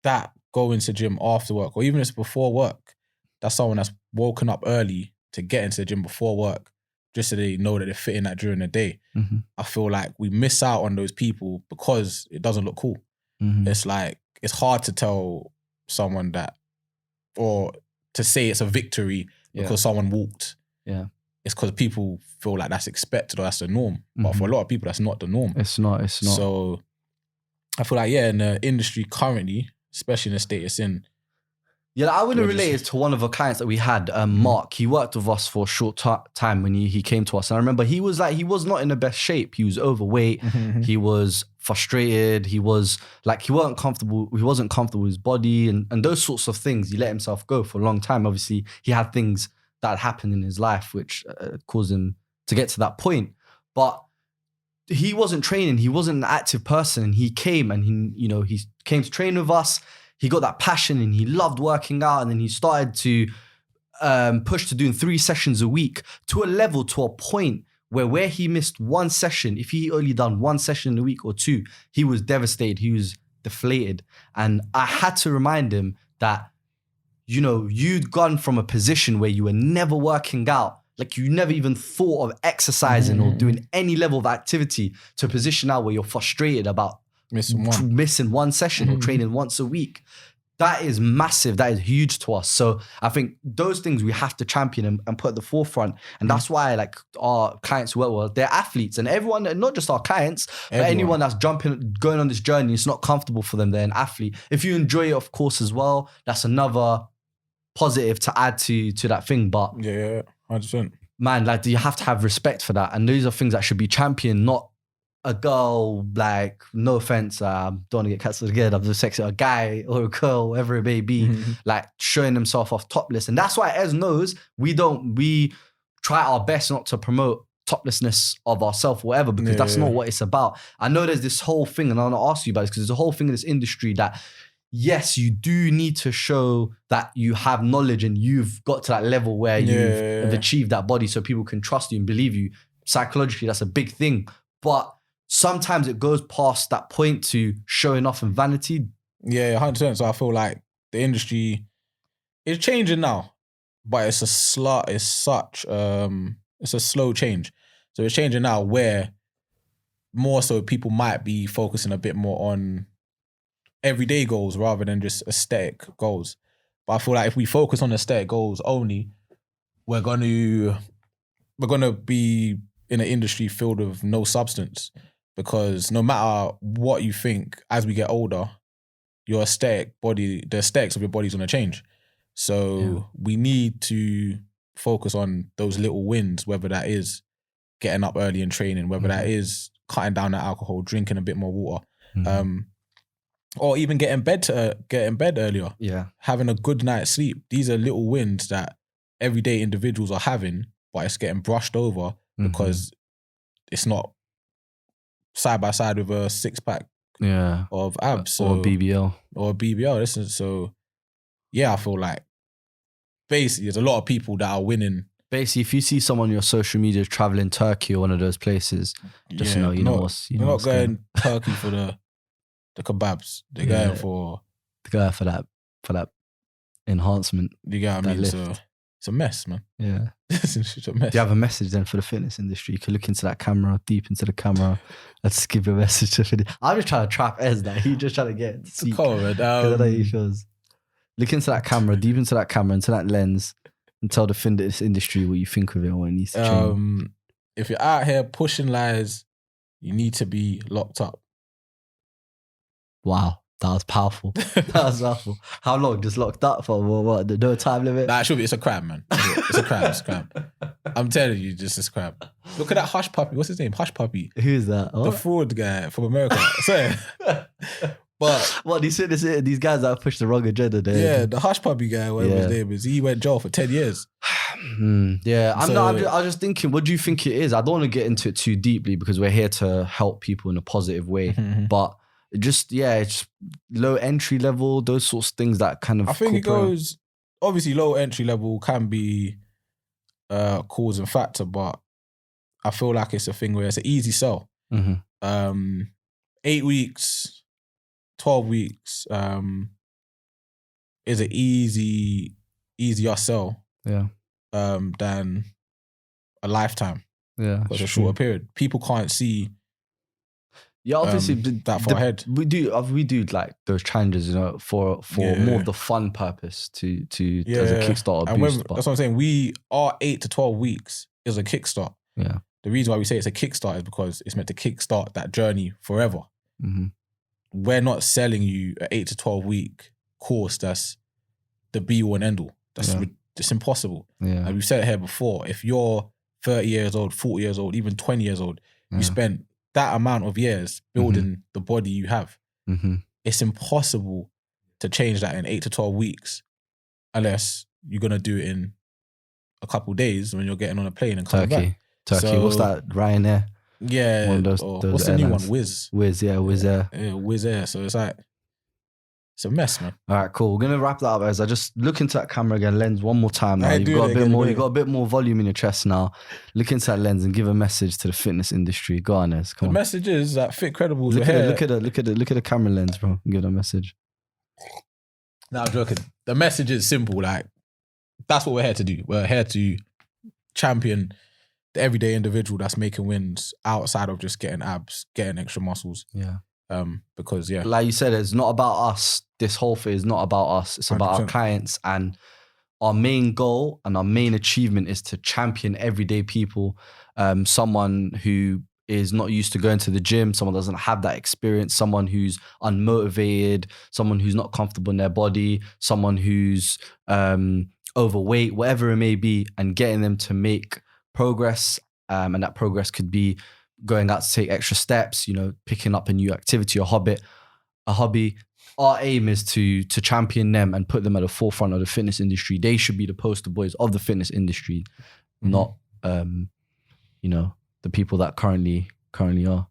that going to gym after work or even if it's before work. That's someone that's woken up early to get into the gym before work just so they know that they're fitting that during the day. I feel like we miss out on those people because it doesn't look cool. It's like, it's hard to tell someone that, or to say it's a victory because someone walked. It's because people feel like that's expected or that's the norm. But for a lot of people, that's not the norm. It's not. So I feel like, in the industry currently, especially in the state it's in, yeah, I would have related to one of our clients that we had, Mark. He worked with us for a short time when he came to us. And I remember he was not in the best shape. He was overweight. He was frustrated. He was like, he wasn't comfortable with his body and those sorts of things. He let himself go for a long time. Obviously, he had things that happened in his life which caused him to get to that point. But he wasn't training. He wasn't an active person. He came and he came to train with us. He got that passion and he loved working out, and then he started to pushed to doing 3 sessions a week to a level, to a point where he missed 1 session, if he only done 1 session in a week or 2, he was devastated, he was deflated. And I had to remind him that, you know, you'd gone from a position where you were never working out, like you never even thought of exercising or doing any level of activity, to a position now where you're frustrated about missing one session or training once a week. That is massive. That is huge to us. So I think those things we have to champion and put at the forefront. And that's why, like, our clients who work well, they're athletes, and everyone, not just our clients, but anyone that's going on this journey, it's not comfortable for them, they're an athlete. If you enjoy it, of course, as well, that's another positive to add to that thing. But 100%. Man, like, you have to have respect for that. And those are things that should be championed, not a girl, like, no offense, don't want to get cancelled again, I'm just sexy, a guy or a girl, whatever it may be, like, showing themselves off topless. And that's why Ez knows we try our best not to promote toplessness of ourselves or whatever, because that's not what it's about. I know there's this whole thing, and I want to ask you about this, because there's a whole thing in this industry that, yes, you do need to show that you have knowledge and you've got to that level where you've achieved that body so people can trust you and believe you. Psychologically, that's a big thing. But sometimes it goes past that point to showing off and vanity. Yeah, 100%. So I feel like the industry is changing now, but it's a slow change. So it's changing now where more so people might be focusing a bit more on everyday goals rather than just aesthetic goals. But I feel like if we focus on aesthetic goals only, we're gonna be in an industry filled with no substance. Because no matter what you think, as we get older, the aesthetics of your body is going to change. So we need to focus on those little wins, whether that is getting up early and training, whether that is cutting down that alcohol, drinking a bit more water, or even getting bed earlier. Yeah, having a good night's sleep. These are little wins that everyday individuals are having, but it's getting brushed over because it's not side by side with a 6-pack of abs or BBL. I feel like basically there's a lot of people that are winning. Basically, if you see someone on your social media traveling Turkey or one of those places, just know you're not going Turkey for the kebabs. They're going for that enhancement. You get what I mean? So it's a mess, man. Yeah. It's a mess. Do you have a message then for the fitness industry? You can look into that camera, deep into the camera. Let's give you a message to finish. I'm just trying to trap Ez now. He's just trying to get it. It's cool, man. I know how he feels. Look into that camera, deep into that camera, into that lens, and tell the fitness industry what you think of it or what it needs to change. If you're out here pushing lies, you need to be locked up. Wow. That was powerful. That was powerful. How long? Just locked up for what? No time limit? Nah, it's a crime, man. It's a crime. I'm telling you, just a crime. Look at that Hush Puppy. What's his name? Hush Puppy. Who's that? The fraud guy from America. But what, these guys that pushed the wrong agenda there? Yeah, the Hush Puppy guy, whatever his name is, he went jail for 10 years. Yeah, I was just thinking, what do you think it is? I don't want to get into it too deeply because we're here to help people in a positive way. But it's low entry level, those sorts of things that kind of. I think it goes, obviously low entry level can be cause and factor, but I feel like it's a thing where it's an easy sell. 8 weeks, 12 weeks is an easier sell than a lifetime. Yeah, it's a shorter period. People can't see. Yeah, obviously that far ahead. We do like those challenges, for more of the fun purpose to as a Kickstarter boost. That's what I'm saying. Our 8 to 12 weeks is a kickstart. Yeah. The reason why we say it's a kickstart is because it's meant to kickstart that journey forever. We're not selling you an 8 to 12 week course that's the be all and end all. It's impossible. Yeah. And we've said it here before. If you're 30 years old, 40 years old, even 20 years old, you spent that amount of years building the body you have. It's impossible to change that in 8 to 12 weeks unless you're going to do it in a couple of days when you're getting on a plane and coming back. Turkey, so, what's that? Ryanair? Yeah. One of those what's the new one? Wizz Air. Yeah, Wizz Air. So it's like, It's a mess, man. All right, cool. We're gonna wrap that up, as I just look into that camera again, lens one more time. Now you've got a bit more. You got a bit more volume in your chest now. Look into that lens and give a message to the fitness industry. Go on, Ez. Come on. The message is that Fitcredibles. Look at the camera lens, bro. And give that message. No, I'm joking. The message is simple. Like, that's what we're here to do. We're here to champion the everyday individual that's making wins outside of just getting abs, getting extra muscles. Yeah. Because like you said, it's not about us. This whole thing is not about us. It's about 100%. Our clients, and our main goal and our main achievement is to champion everyday people. Someone who is not used to going to the gym, someone doesn't have that experience, someone who's unmotivated, someone who's not comfortable in their body, someone who's overweight, whatever it may be, and getting them to make progress. And that progress could be going out to take extra steps, picking up a new activity, a hobby. Our aim is to champion them and put them at the forefront of the fitness industry. They should be the poster boys of the fitness industry, not the people that currently are.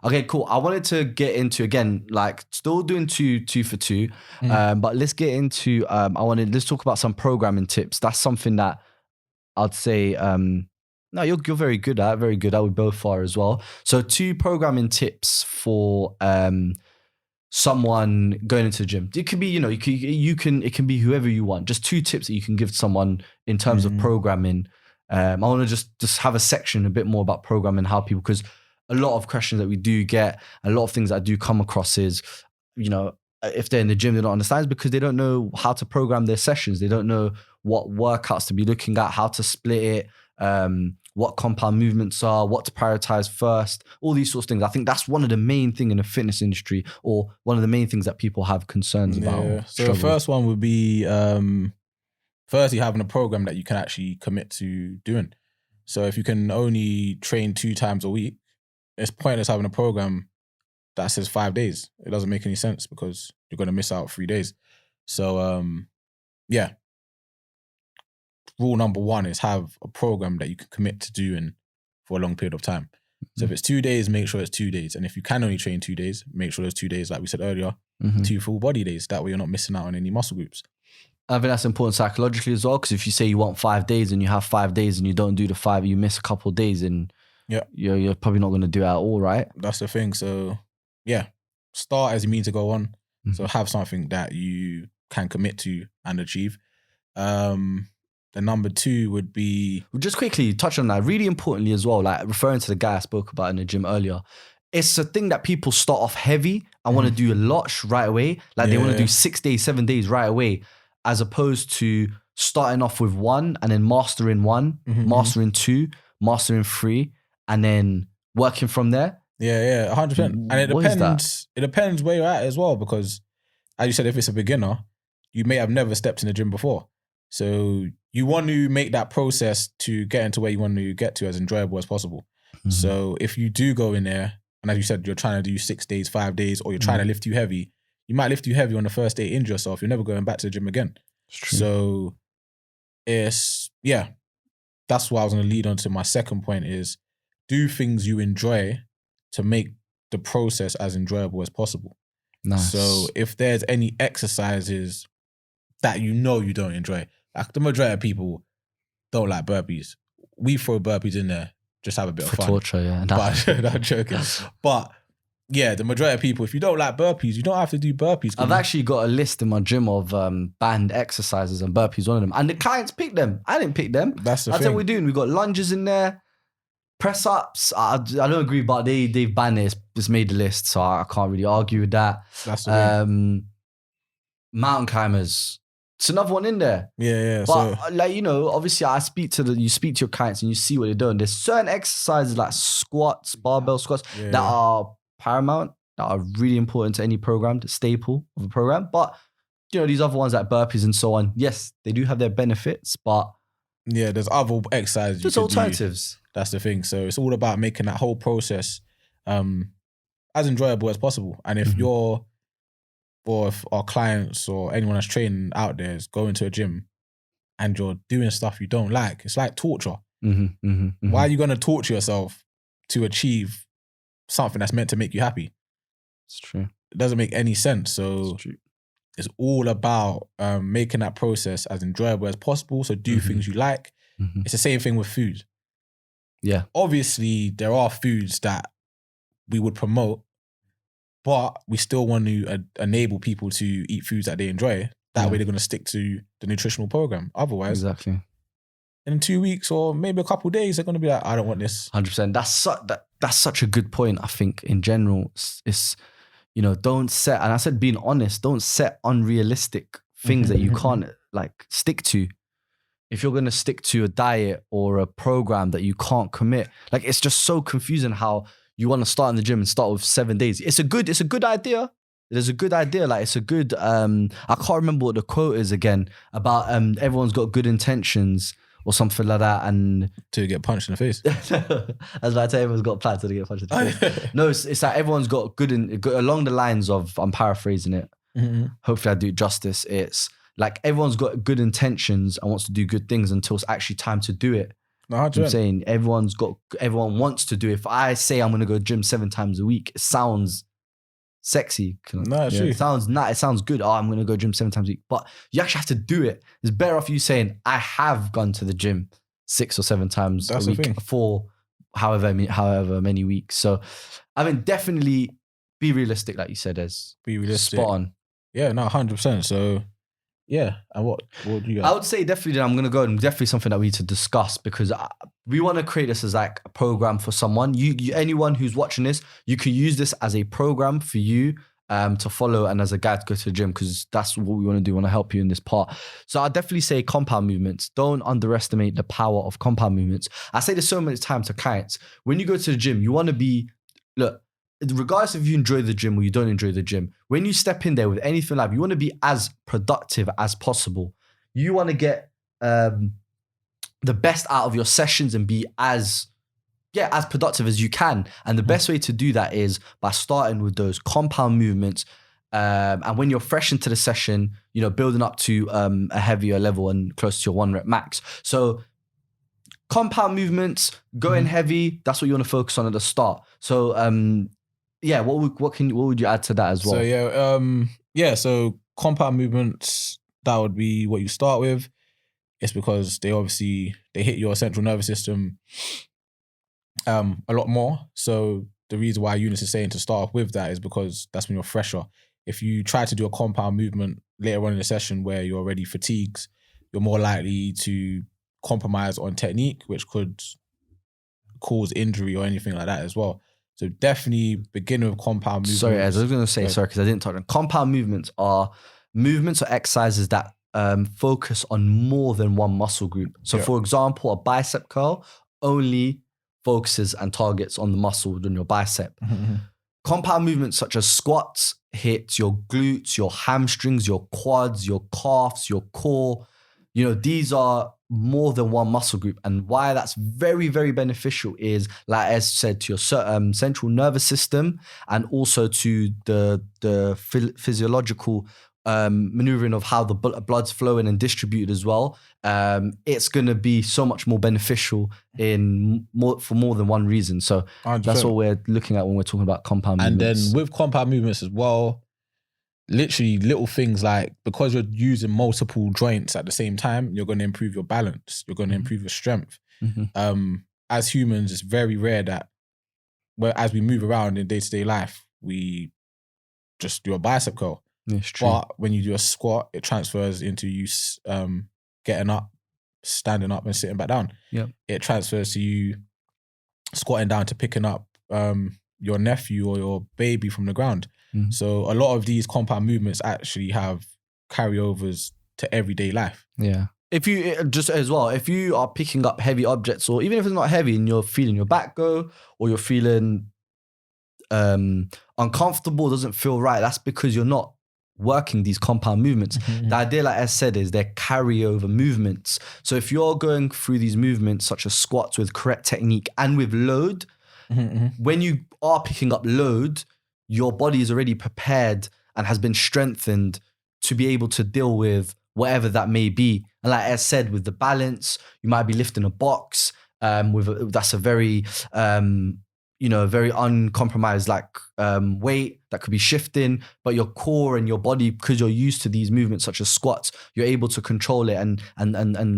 Okay, cool. I wanted to get into, again, like still doing two for two, but let's get into, let's talk about some programming tips. That's something that I'd say, no, you're very good at. Very good at. We both are as well. So 2 programming tips for someone going into the gym. It could be, it can be whoever you want. Just 2 tips that you can give to someone in terms of programming. I want to just have a section a bit more about programming, how people, because a lot of questions that we do get, a lot of things that I do come across is, if they're in the gym, they don't understand, it's because they don't know how to program their sessions. They don't know what workouts to be looking at, how to split it, what compound movements are, what to prioritize first, all these sorts of things. I think that's one of the main things in the fitness industry, or one of the main things that people have concerns about. So the first one would be, firstly, having a program that you can actually commit to doing. So if you can only train 2 times a week, it's pointless having a program that says 5 days. It doesn't make any sense because you're going to miss out 3 days. So, rule number 1 is have a program that you can commit to doing for a long period of time. So if it's 2 days, make sure it's 2 days. And if you can only train 2 days, make sure those 2 days, like we said earlier, 2 full body days. That way you're not missing out on any muscle groups. I think that's important psychologically as well, because if you say you want 5 days and you have 5 days and you don't do the 5, you miss a couple of days, and you're probably not going to do it at all, right? That's the thing. So start as you mean to go on. So have something that you can commit to and achieve. The number 2 would be... Just quickly touch on that, really importantly as well, like referring to the guy I spoke about in the gym earlier. It's a thing that people start off heavy and want to do a lot right away. Like they want to do 6 days, 7 days right away, as opposed to starting off with 1 and then mastering 1, mastering 2, mastering 3, and then working from there. Yeah, 100%. And it depends. It depends where you're at as well, because as you said, if it's a beginner, you may have never stepped in the gym before. So you want to make that process to get into where you want to get to as enjoyable as possible. So if you do go in there, and as you said, you're trying to do 6 days, 5 days, or you're trying to lift too heavy, you might lift too heavy on the first day, injure yourself. You're never going back to the gym again. So that's why I was going to lead on to my second point is do things you enjoy to make the process as enjoyable as possible. Nice. So if there's any exercises that you don't enjoy, like the majority of people don't like burpees. We throw burpees in there, just have a bit of fun. Torture, yeah. But I'm joking. But the majority of people, if you don't like burpees, you don't have to do burpees. I've actually got a list in my gym of banned exercises, and burpees one of them. And the clients picked them. I didn't pick them. That's the thing. That's what we're doing. We've got lunges in there, press ups. I don't agree, but they've banned it. It's made the list, so I can't really argue with that. That's the mountain climbers. It's another one in there. Yeah. But obviously you speak to your clients and you see what they're doing. There's certain exercises like squats, barbell squats that are paramount, that are really important to any program, the staple of a program. But these other ones like burpees and so on, yes, they do have their benefits, but there's other exercises. There's alternatives. That's the thing. So it's all about making that whole process as enjoyable as possible. And if if our clients or anyone that's training out there is going to a gym and you're doing stuff you don't like, it's like torture. Why are you going to torture yourself to achieve something that's meant to make you happy? It's true. It doesn't make any sense. So It's all about making that process as enjoyable as possible. So do things you like. It's the same thing with food. Yeah. Obviously, there are foods that we would promote, but we still want to enable people to eat foods that they enjoy. That way they're going to stick to the nutritional program. Otherwise, exactly. in 2 weeks or maybe a couple of days, they're going to be like, I don't want this. 100%. That's such a good point, I think, in general. It's you know, don't set, and I said being honest, don't set unrealistic things that you can't like stick to. If you're going to stick to a diet or a program that you can't commit, like it's just so confusing how you want to start in the gym and start with 7 days. It's a good idea. It is a good idea. Like it's a good, I can't remember what the quote is again about everyone's got good intentions or something like that. And to get punched in the face. As I tell everyone's got plans to get punched in the face. No, it's like everyone's got good along the lines of, I'm paraphrasing it. Hopefully I do it justice. It's like everyone's got good intentions and wants to do good things until it's actually time to do it. No, I'm saying everyone wants to do it. If I say I'm going to go gym 7 times a week, it sounds sexy. No, it's true. It sounds good. Oh, I'm going to go gym 7 times a week. But you actually have to do it. It's better off you saying, I have gone to the gym 6 or 7 times a week for however many weeks. So, I mean, definitely be realistic, like you said, be realistic. Spot on. Yeah, no, 100%. So, yeah. And what do you got? I would say definitely I'm going to go and definitely something that we need to discuss because we want to create this as like a program for someone. You anyone who's watching this, you can use this as a program for you to follow and as a guide to go to the gym because that's what we want to do. We want to help you in this part. So I'd definitely say compound movements. Don't underestimate the power of compound movements. I say this so many times to clients. When you go to the gym, you want to be, look, regardless if you enjoy the gym or you don't enjoy the gym, when you step in there with anything like, you want to be as productive as possible. You want to get the best out of your sessions and be as productive as you can. And the best way to do that is by starting with those compound movements. And when you're fresh into the session, you know, building up to a heavier level and close to your 1 rep max. So compound movements, going heavy, that's what you want to focus on at the start. So, what would you add to that as well? So so compound movements, that would be what you start with. It's because they hit your central nervous system a lot more. So the reason why Eunice is saying to start off with that is because that's when you're fresher. If you try to do a compound movement later on in the session where you're already fatigued, you're more likely to compromise on technique, which could cause injury or anything like that as well. So definitely begin with compound movements. Sorry, Ezra, I was going to say, because I didn't talk. Compound movements are movements or exercises that focus on more than one muscle group. So for example, a bicep curl only focuses and targets on the muscle within your bicep. Compound movements such as squats hit your glutes, your hamstrings, your quads, your calves, your core. You know, these are more than one muscle group. And why that's very, very beneficial is, like I said, to your central nervous system and also to the physiological maneuvering of how the blood's flowing and distributed as well. It's going to be so much more beneficial for more than one reason. So 100%. That's what we're looking at when we're talking about compound movements. And then with compound movements as well, literally little things like, because you're using multiple joints at the same time, you're going to improve your balance. You're going to improve your strength. As humans, it's very rare that as we move around in day-to-day life, we just do a bicep curl. It's true. But when you do a squat, it transfers into you getting up, standing up and sitting back down. It transfers to you squatting down to picking up your nephew or your baby from the ground. So a lot of these compound movements actually have carryovers to everyday life. Yeah. If you just as well, if you are picking up heavy objects, or even if it's not heavy and you're feeling your back go, or you're feeling uncomfortable, doesn't feel right, that's because you're not working these compound movements. The idea, like I said, is they're carryover movements. So if you're going through these movements such as squats with correct technique and with load, when you are picking up load, your body is already prepared and has been strengthened to be able to deal with whatever that may be. And like I said, with the balance, you might be lifting a box that's a very very uncompromised weight that could be shifting, but your core and your body, because you're used to these movements such as squats, you're able to control it and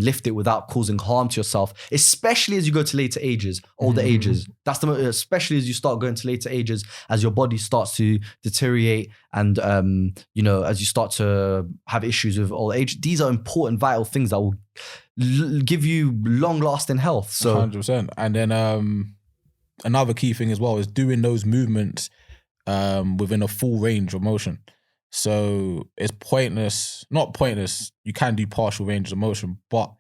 lift it without causing harm to yourself, especially as you go to later ages, older ages. That's especially as you start going to later ages, as your body starts to deteriorate and, as you start to have issues with old age. These are important, vital things that will give you long lasting health. So 100%. And then, another key thing as well is doing those movements within a full range of motion. So it's not pointless, you can do partial range of motion, but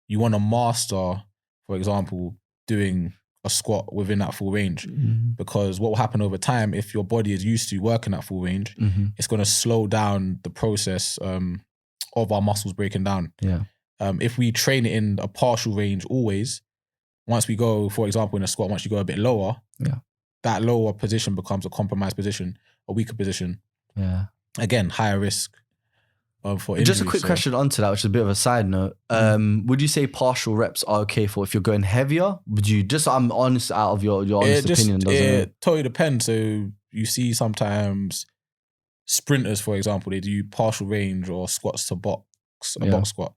you want to master, for example, doing a squat within that full range. Because what will happen over time, if your body is used to working at full range, it's going to slow down the process of our muscles breaking down. Yeah. If we train it in a partial range always, once we go, for example, in a squat, once you go a bit lower, that lower position becomes a compromised position, a weaker position. Yeah. Again, higher risk for injury. Just a quick question onto that, which is a bit of a side note. Would you say partial reps are okay for if you're going heavier? Would you I'm honest out of your honest opinion? It totally depends. So you see sometimes sprinters, for example, they do partial range or squats to box squat,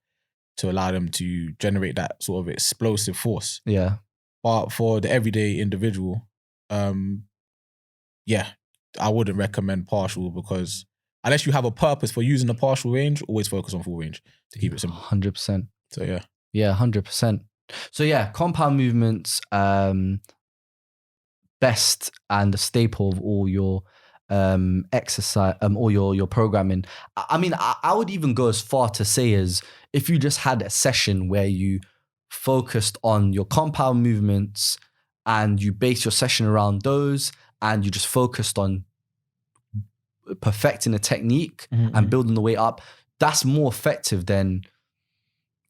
to allow them to generate that sort of explosive force. Yeah. But for the everyday individual, I wouldn't recommend partial, because unless you have a purpose for using the partial range, always focus on full range to keep it simple. 100%. So yeah. Yeah, 100%. So yeah, compound movements, best and a staple of all your exercise, all your programming. I mean, I would even go as far to say as if you just had a session where you focused on your compound movements and you base your session around those, and you just focused on perfecting a technique and building the way up, that's more effective than,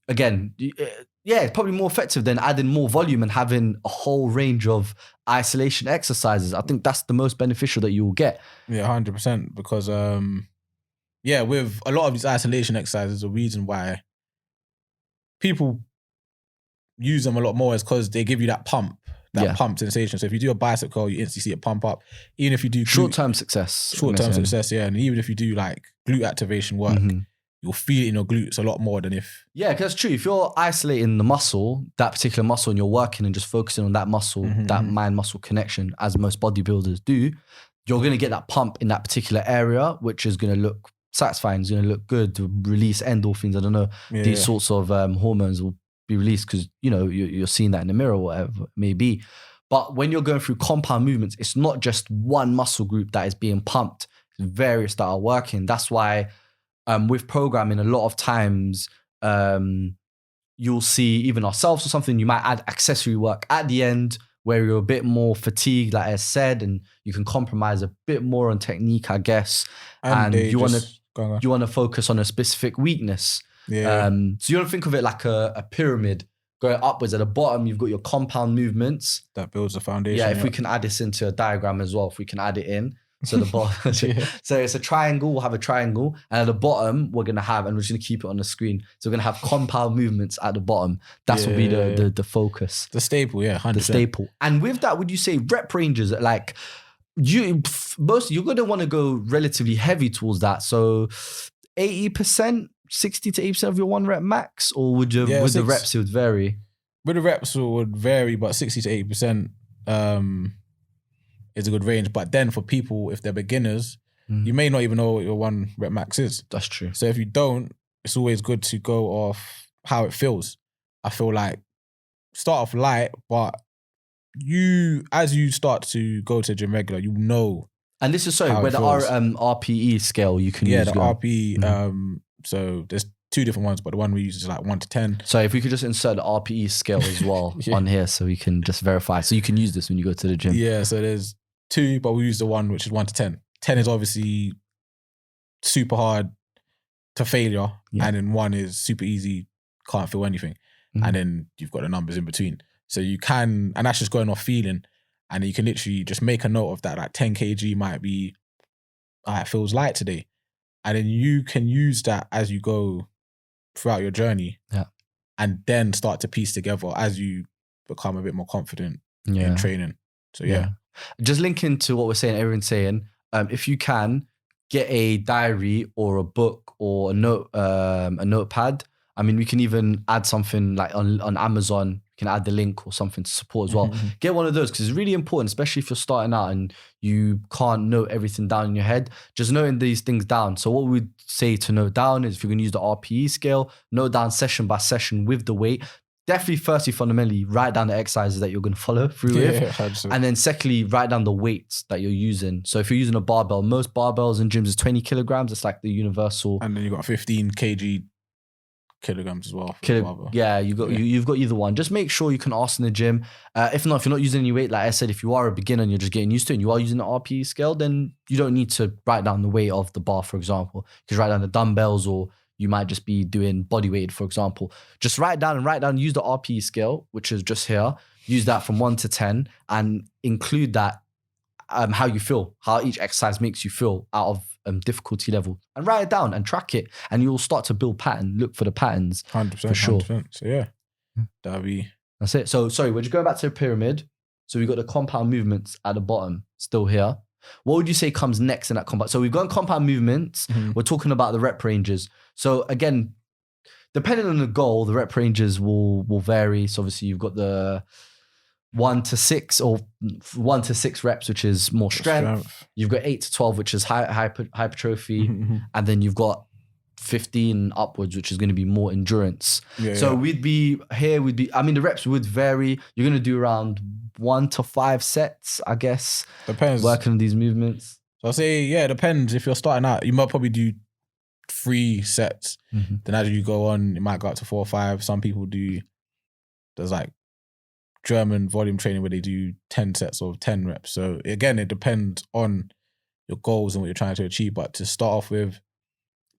again, it's probably more effective than adding more volume and having a whole range of isolation exercises. I think that's the most beneficial that you will get. Yeah, 100%. Because, with a lot of these isolation exercises, the reason why people use them a lot more is because they give you that pump sensation. So if you do a bicep curl, you instantly see it pump up. Even if you do short-term success. Yeah. And even if you do like glute activation work, you'll feel it in your glutes a lot more than if... Yeah, because it's true. If you're isolating the muscle, that particular muscle, and you're working and just focusing on that muscle, that mind-muscle connection, as most bodybuilders do, you're going to get that pump in that particular area, which is going to look satisfying, it's going to look good, to release endorphins. I don't know, these sorts of hormones will be released because, you're seeing that in the mirror or whatever it may be. But when you're going through compound movements, it's not just one muscle group that is being pumped. It's various that are working. That's why with programming, a lot of times you'll see even ourselves or something, you might add accessory work at the end where you're a bit more fatigued, like I said, and you can compromise a bit more on technique, I guess. And you want to focus on a specific weakness. Yeah. So you don't think of it like a pyramid going upwards. At the bottom, you've got your compound movements. That builds the foundation. Yeah, if we can add this into a diagram as well, if we can add it in. So the bottom, so it's a triangle, we'll have a triangle. And at the bottom, we're going to have, and we're just going to keep it on the screen. So we're going to have compound movements at the bottom. That's will be the focus. The staple, 100%. The staple. And with that, would you say rep ranges, like you're going to want to go relatively heavy towards that. So 80%, 60 to 80% of your one rep max, or would you, with the reps, it would vary? With the reps, it would vary, but 60 to 80% is a good range. But then for people, if they're beginners, you may not even know what your one rep max is. That's true. So if you don't, it's always good to go off how it feels. I feel like start off light, but as you start to go to the gym regular, you know. And this is where the RPE scale you can use. Yeah, the RPE. So there's two different ones, but the one we use is like 1 to 10. So if we could just insert the RPE scale as well on here, so we can just verify. So you can use this when you go to the gym. Yeah, so there's 2, but we use the one which is 1 to 10. 10 is obviously super hard to failure, and then 1 is super easy, can't feel anything. And then you've got the numbers in between. So you can, and that's just going off feeling, and you can literally just make a note of that. Like 10 kg might be, it feels light today. And then you can use that as you go throughout your journey, and then start to piece together as you become a bit more confident in training. So yeah. Just linking to what we're saying, everyone's saying, if you can, get a diary or a book or a notepad. I mean, we can even add something like on Amazon. We can add the link or something to support as well. Get one of those because it's really important, especially if you're starting out and you can't note everything down in your head. Just noting these things down. So what we'd say to note down is if you're going to use the RPE scale, note down session by session with the weight. Definitely, firstly, fundamentally, write down the exercises that you're going to follow through with. And then secondly, write down the weights that you're using. So if you're using a barbell, most barbells in gyms is 20 kilograms. It's like the universal. And then you got 15 kilograms as well. You've got either one. Just make sure you can ask in the gym. If not, if you're not using any weight, like I said, if you are a beginner and you're just getting used to it and you are using the RPE scale, then you don't need to write down the weight of the bar, for example. You can write down the dumbbells, or you might just be doing body weight, for example. Just write down, use the RPE scale, which is just here. Use that from 1 to 10 and include that how you feel, how each exercise makes you feel out of difficulty level, and write it down and track it, and you'll start to build pattern. Look for the patterns. 100%, for sure. 100%. So yeah, that's it. So sorry, we're just going back to the pyramid. So we've got the compound movements at the bottom still here. What would you say comes next in that compound? So we've got compound movements. We're talking about the rep ranges. So again, depending on the goal, the rep ranges will vary. So obviously you've got the 1 to 6 or 1 to 6 reps, which is more strength. You've got 8 to 12, which is hypertrophy. And then you've got 15 upwards, which is going to be more endurance. We'd be, I mean, the reps would vary. You're going to do around 1 to 5 sets, I guess. Depends. Working on these movements. So I'll say, it depends. If you're starting out, you might probably do 3 sets. Then as you go on, it might go up to 4 or 5. Some people there's like German volume training where they do 10 sets of 10 reps. So again, it depends on your goals and what you're trying to achieve. But to start off with,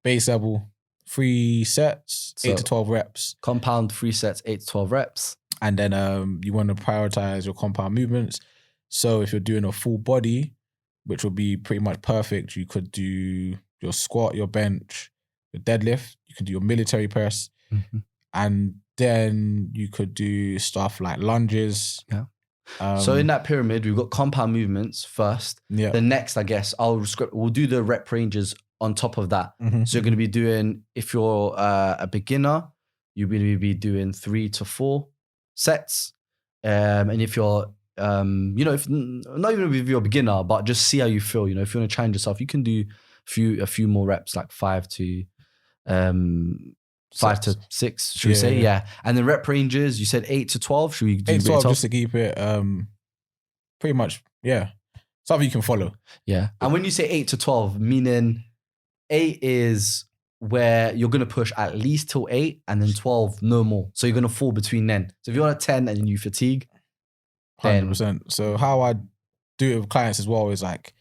base level, 3 sets, 8 to 12 reps. Compound 3 sets, 8 to 12 reps. And then you want to prioritize your compound movements. So if you're doing a full body, which will be pretty much perfect, you could do your squat, your bench, your deadlift. You can do your military press. And then you could do stuff like lunges. So in that pyramid, we've got compound movements first. The next, I guess, we'll do the rep ranges on top of that. So you're going to be doing, if you're a beginner, you're going to be doing 3 to 4 sets. And if you're, if not even if you're a beginner, but just see how you feel. If you want to challenge yourself, you can do a few more reps, like 5 to 6, should we say? Yeah. And the rep ranges, you said 8 to 12. Should we do 8 to 12 just to keep it pretty much, something you can follow. And when you say 8 to 12, meaning 8 is where you're going to push at least till 8, and then 12, no more. So you're going to fall between then. So if you're on a 10 and then you fatigue, 100%. So how I do it with clients as well is like,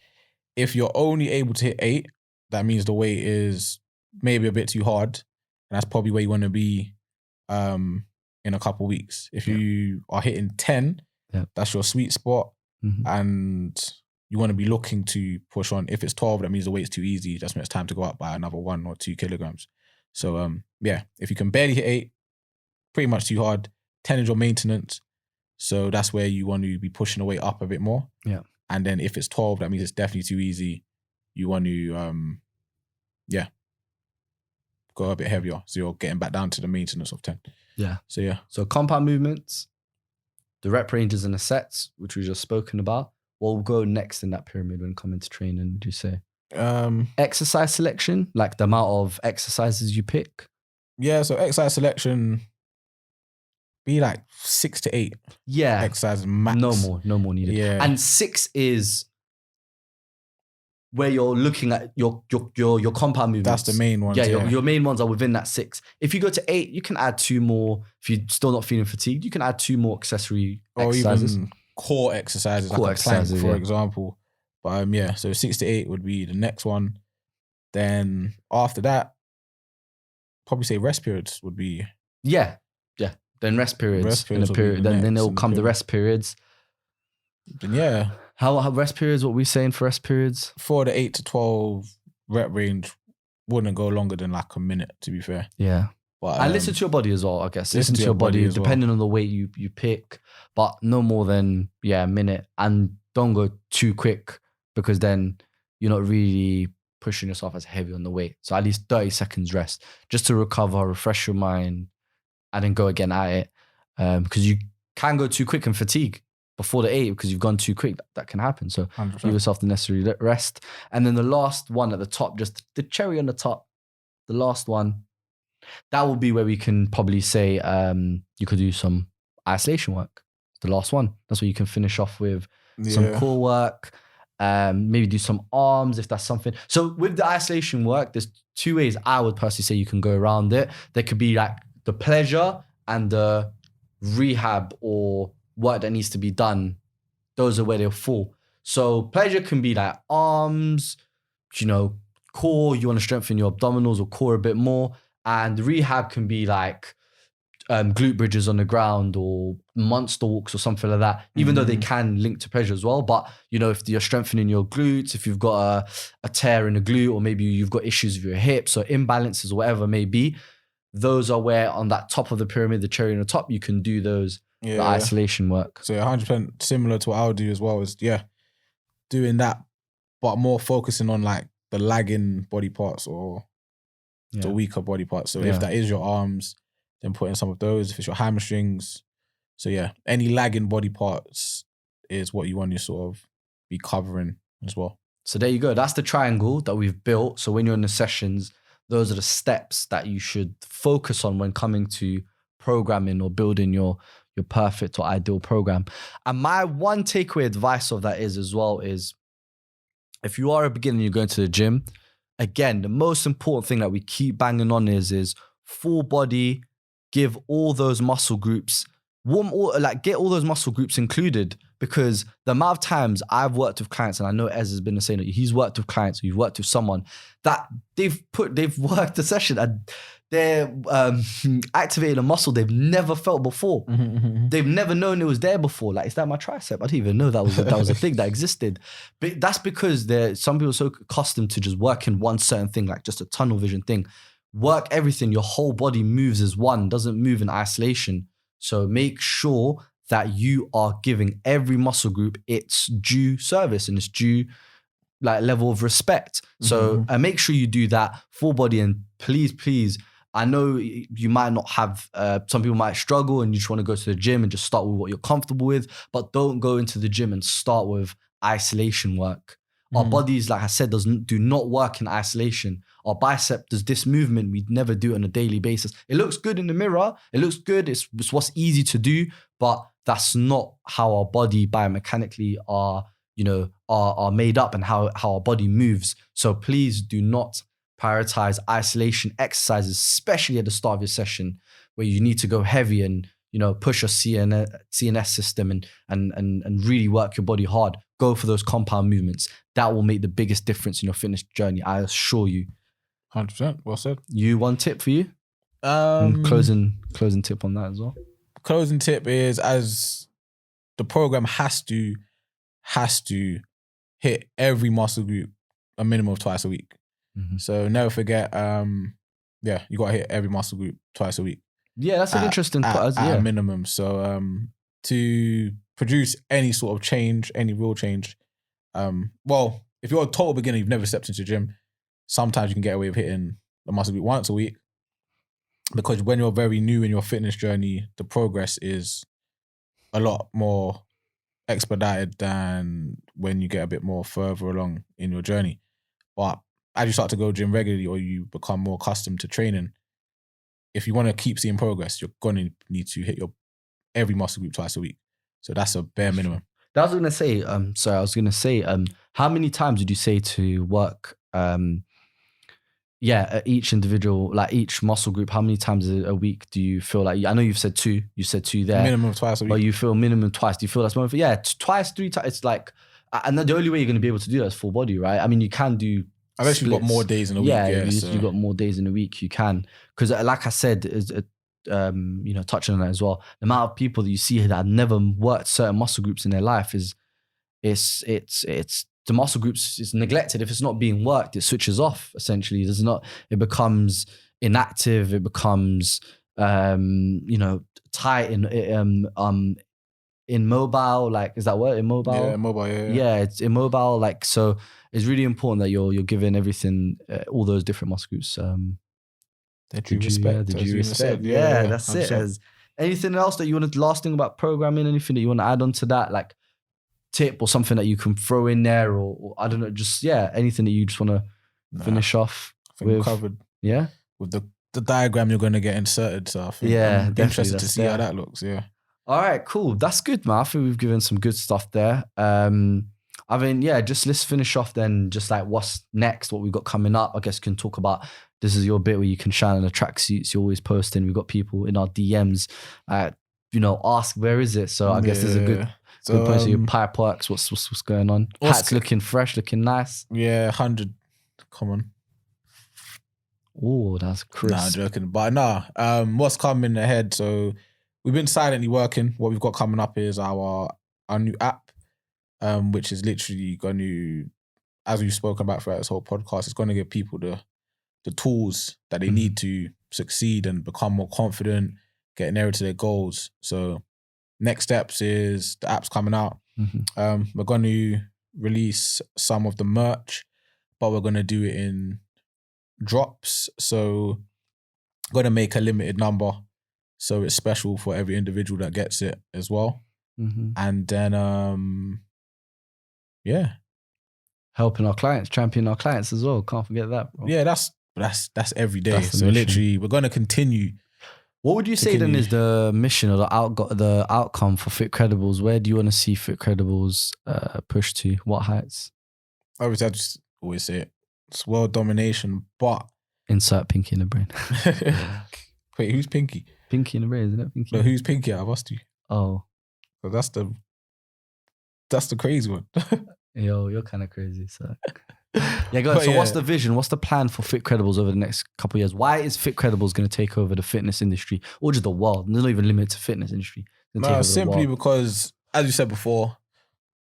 if you're only able to hit 8, that means the weight is maybe a bit too hard. And that's probably where you want to be in a couple of weeks. If you are hitting 10, that's your sweet spot. And you want to be looking to push on. If it's 12, that means the weight's too easy. That's when it's time to go up by another 1 or 2 kilograms. So if you can barely hit 8, pretty much too hard. 10 is your maintenance. So that's where you want to be pushing the weight up a bit more. And then if it's 12, that means it's definitely too easy. You want to, go a bit heavier. So you're getting back down to the maintenance of 10. So compound movements, the rep ranges and the sets, which we just spoken about. What will go next in that pyramid when coming to training, would you say? Exercise selection, like the amount of exercises you pick? So exercise selection, be like 6 to 8. Exercises max. No more needed. And 6 is where you're looking at your compound movements. That's the main ones. Your main ones are within that 6. If you go to 8, you can add 2 more. If you're still not feeling fatigued, you can add 2 more accessory exercises. Even core exercises, like a plank, for example. But so 6 to 8 would be the next one. Then after that, probably say rest periods would be. Then rest periods. Then it'll come the rest periods. Then How rest periods? What we saying for rest periods? For the 8 to 12 rep range, wouldn't go longer than like a minute. To be fair. But and listen to your body as well, I guess. Listen to your body depending on the weight you pick, but no more than a minute, and don't go too quick because then you're not really pushing yourself as heavy on the weight. So at least 30 seconds rest just to recover, refresh your mind, and then go again at it. Because you can go too quick and fatigue before the 8 because you've gone too quick. That can happen. So 100%. give yourself the necessary rest. And then the last one at the top, just the cherry on the top, the last one, that will be where we can probably say you could do some isolation work. The last one. That's where you can finish off with some core work. Maybe do some arms if that's something. So with the isolation work, there's 2 ways I would personally say you can go around it. There could be like the pleasure and the rehab or work that needs to be done. Those are where they'll fall. So pleasure can be like arms, core, you want to strengthen your abdominals or core a bit more. And rehab can be like glute bridges on the ground or monster walks or something like that, even though they can link to pleasure as well. But, if you're strengthening your glutes, if you've got a tear in the glute, or maybe you've got issues with your hips or imbalances or whatever it may be, those are where on that top of the pyramid, the cherry on the top, you can do those the isolation work. So 100% similar to what I would do as well is, doing that, but more focusing on like the lagging body parts or the weaker body parts. So if that is your arms, then put in some of those. If it's your hamstrings. So any lagging body parts is what you want to sort of be covering as well. So there you go. That's the triangle that we've built. So when you're in the sessions, those are the steps that you should focus on when coming to programming or building your perfect or ideal program. And my one takeaway advice of that is if you are a beginner and you're going to the gym, again, the most important thing that we keep banging on is full body, give all those muscle groups, get all those muscle groups included, because the amount of times I've worked with clients, and I know Ez has been saying that he's worked with clients, or you've worked with someone that they've worked a session and they're activating a muscle they've never felt before. They've never known it was there before. Like, is that my tricep? I didn't even know that was a thing that existed. But that's because some people are so accustomed to just working one certain thing, like just a tunnel vision thing. Work everything. Your whole body moves as one, doesn't move in isolation. So make sure that you are giving every muscle group its due service and its due level of respect. So make sure you do that full body. And please, I know you might not have, some people might struggle and you just want to go to the gym and just start with what you're comfortable with, but don't go into the gym and start with isolation work. Our bodies, like I said, do not work in isolation. Our bicep does this movement we never do on a daily basis. It looks good in the mirror. It looks good. It's what's easy to do, but that's not how our body biomechanically are made up and how our body moves. So please do not prioritize isolation exercises, especially at the start of your session where you need to go heavy and push your CNS system and really work your body hard. Go for those compound movements. That will make the biggest difference in your fitness journey, I assure you. 100%. Well said. You, one tip for you? Closing tip on that as well. Closing tip is, as the program has to hit every muscle group a minimum of twice a week. So never forget, you got to hit every muscle group twice a week. Yeah, that's an interesting part. At a minimum. So to produce any sort of change, any real change, if you're a total beginner, you've never stepped into a gym, sometimes you can get away with hitting the muscle group once a week. Because when you're very new in your fitness journey, the progress is a lot more expedited than when you get a bit more further along in your journey. But as you start to go gym regularly or you become more accustomed to training, if you want to keep seeing progress, you're going to need to hit every muscle group twice a week. So that's a bare minimum. I was going to say, how many times did you say to work, each individual, like each muscle group, how many times a week do you feel like, I know you've said 2, you said 2 there. Minimum twice a week. But you feel minimum twice. Do you feel that's more? Yeah, twice, 3 times. It's like, and the only way you're going to be able to do that is full body, right? I mean, you can do unless you've got more days in a week. You've got more days in a week, you can. Because like I said, touching on that as well, the amount of people that you see that have never worked certain muscle groups in their life is the muscle groups is neglected. If it's not being worked, it switches off, essentially. It becomes inactive. It becomes, tight immobile. Like, is that word immobile? Yeah, immobile. Yeah. Yeah, it's immobile. Like, so it's really important that you're giving everything, all those different muscle groups. The due respect. The due respect. Yeah, That's 100%. it. Anything else that you want to, last thing about programming, anything that you want to add on to that, like tip or something that you can throw in there, or I don't know, just, anything that you just want to finish off I think we covered. Yeah. With the diagram you're going to get inserted. So I think I'm interested to see how that looks. Yeah. All right, cool. That's good, man. I think we've given some good stuff there. I mean, just let's finish off then, just like what's next, what we've got coming up. I guess we can talk about, this is your bit where you can shine on the tracksuits you're always posting. We've got people in our DMs, ask where is it? So I guess there's a good point. So your pipe works, what's going on? Hat's looking fresh, looking nice. Yeah, 100. Come on. Oh, that's crisp. Nah, I'm joking. But what's coming ahead? So we've been silently working. What we've got coming up is our new app, which is literally going to, as we've spoken about throughout this whole podcast, it's going to give people the tools that they need to succeed and become more confident, get nearer to their goals. So next steps is the app's coming out. We're going to release some of the merch, but we're going to do it in drops. So going to make a limited number, so it's special for every individual that gets it as well. And then helping our clients, championing our clients as well. Can't forget that, bro. Yeah, that's every day. That's so mission. Literally, we're going to continue. What would you say then is the mission or the outcome for Fitcredibles? Where do you want to see Fitcredibles push to? What heights? Obviously, I just always say it. It's world domination, but insert Pinky in the brain. Wait, who's Pinky? Pinky in the brain, isn't it? Pinky. No, who's Pinky out of us two? Oh, so that's the crazy one. Yo, you're kind of crazy. So go ahead. So what's the vision? What's the plan for Fitcredibles over the next couple of years? Why is Fitcredibles going to take over the fitness industry or just the world? There's not even limit to fitness industry. No, simply because, as you said before,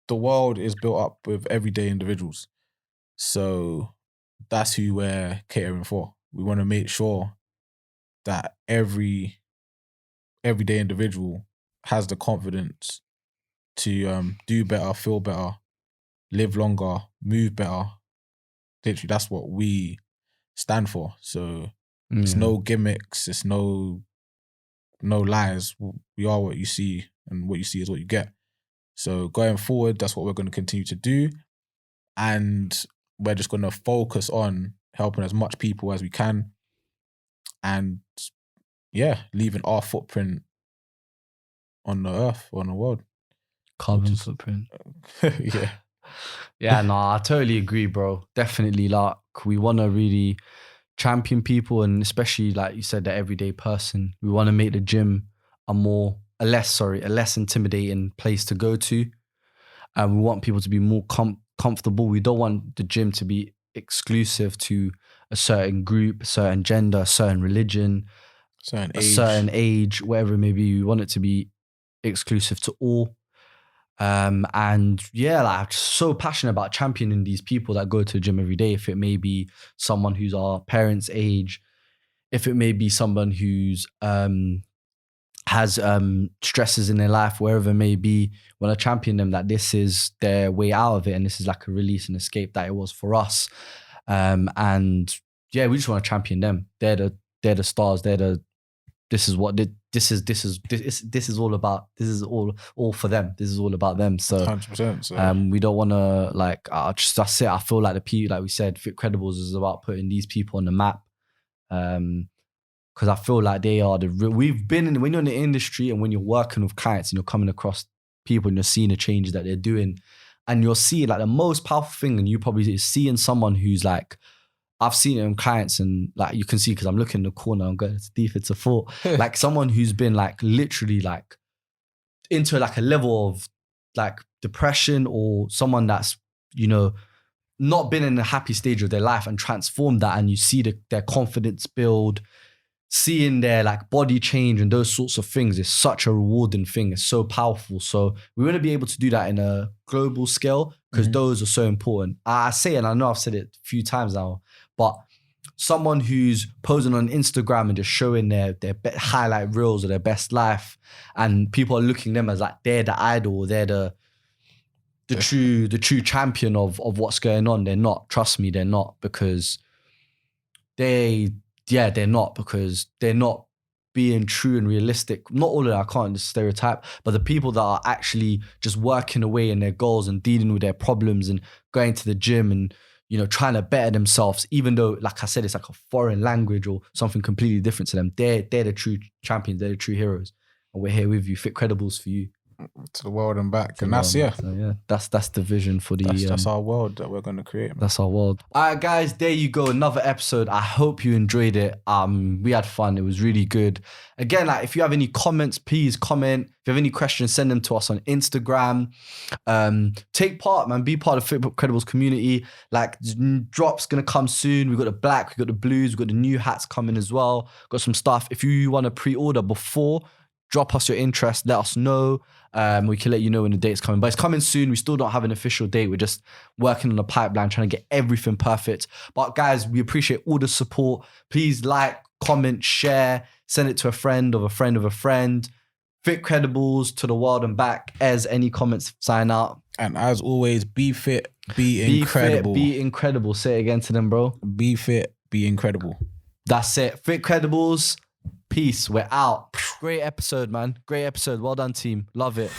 the world is built up with everyday individuals. So that's who we're catering for. We want to make sure that every everyday individual has the confidence to do better, feel better, live longer, move better. Literally, that's what we stand for. So it's no gimmicks, it's no lies. We are what you see, and what you see is what you get. So going forward, that's what we're going to continue to do. And we're just going to focus on helping as much people as we can. And leaving our footprint on the earth, on the world. Carbon footprint. Yeah. Yeah, no, I totally agree, bro. Definitely, like, we want to really champion people, and especially, like you said, the everyday person. We want to make the gym a less intimidating place to go to. And we want people to be more comfortable. We don't want the gym to be exclusive to a certain group, a certain gender, a certain religion, certain age, whatever it may be. We want it to be exclusive to all. I'm just so passionate about championing these people that go to the gym every day. If it may be someone who's our parents' age, if it may be someone who's has stresses in their life, wherever it may be, want to champion them, that this is their way out of it, and this is like a release and escape that it was for us. We just want to champion them. They're the stars. This is all about. This is all for them. This is all about them. So 100%. So. We don't want to that's it. I feel like the people, like we said, Fitcredibles is about putting these people on the map. Because I feel like they are when you're in the industry and when you're working with clients and you're coming across people and you're seeing the changes that they're doing, and you're seeing like the most powerful thing, and you probably is seeing someone who's like, I've seen it in clients, and like you can see, because I'm looking in the corner, I'm going deep into thought, like someone who's been like literally like into like a level of like depression, or someone that's, not been in a happy stage of their life and transformed that, and you see their confidence build, seeing their like body change and those sorts of things is such a rewarding thing. It's so powerful. So we want to be able to do that in a global scale, because those are so important. I say, and I know I've said it a few times now, but someone who's posing on Instagram and just showing their highlight reels of their best life, and people are looking at them as like they're the idol, they're the true champion of what's going on. They're not. Trust me, they're not, because they're not, because they're not being true and realistic. Not all of that, I can't just stereotype, but the people that are actually just working away in their goals and dealing with their problems and going to the gym and, you know, trying to better themselves, even though, like I said, it's like a foreign language or something completely different to them. They're the true champions, they're the true heroes. And we're here with you, Fitcredibles for you. To the world and back. And that's, that's the vision for the... That's our world that we're going to create, man. That's our world. All right, guys, there you go. Another episode. I hope you enjoyed it. We had fun. It was really good. Again, like, if you have any comments, please comment. If you have any questions, send them to us on Instagram. Take part, man. Be part of Fitcredibles community. Like, drops going to come soon. We've got the black, we've got the blues, we've got the new hats coming as well. Got some stuff. If you want to pre-order before, drop us your interest, let us know. We can let you know when the date's coming. But it's coming soon. We still don't have an official date. We're just working on the pipeline, trying to get everything perfect. But guys, we appreciate all the support. Please like, comment, share, send it to a friend of a friend of a friend. Fitcredibles to the world and back. Ez, any comments, sign out. And as always, be fit, be incredible. Be incredible. Say it again to them, bro. Be fit, be incredible. That's it. Fitcredibles. Peace. We're out. Great episode, man. Great episode. Well done, team. Love it.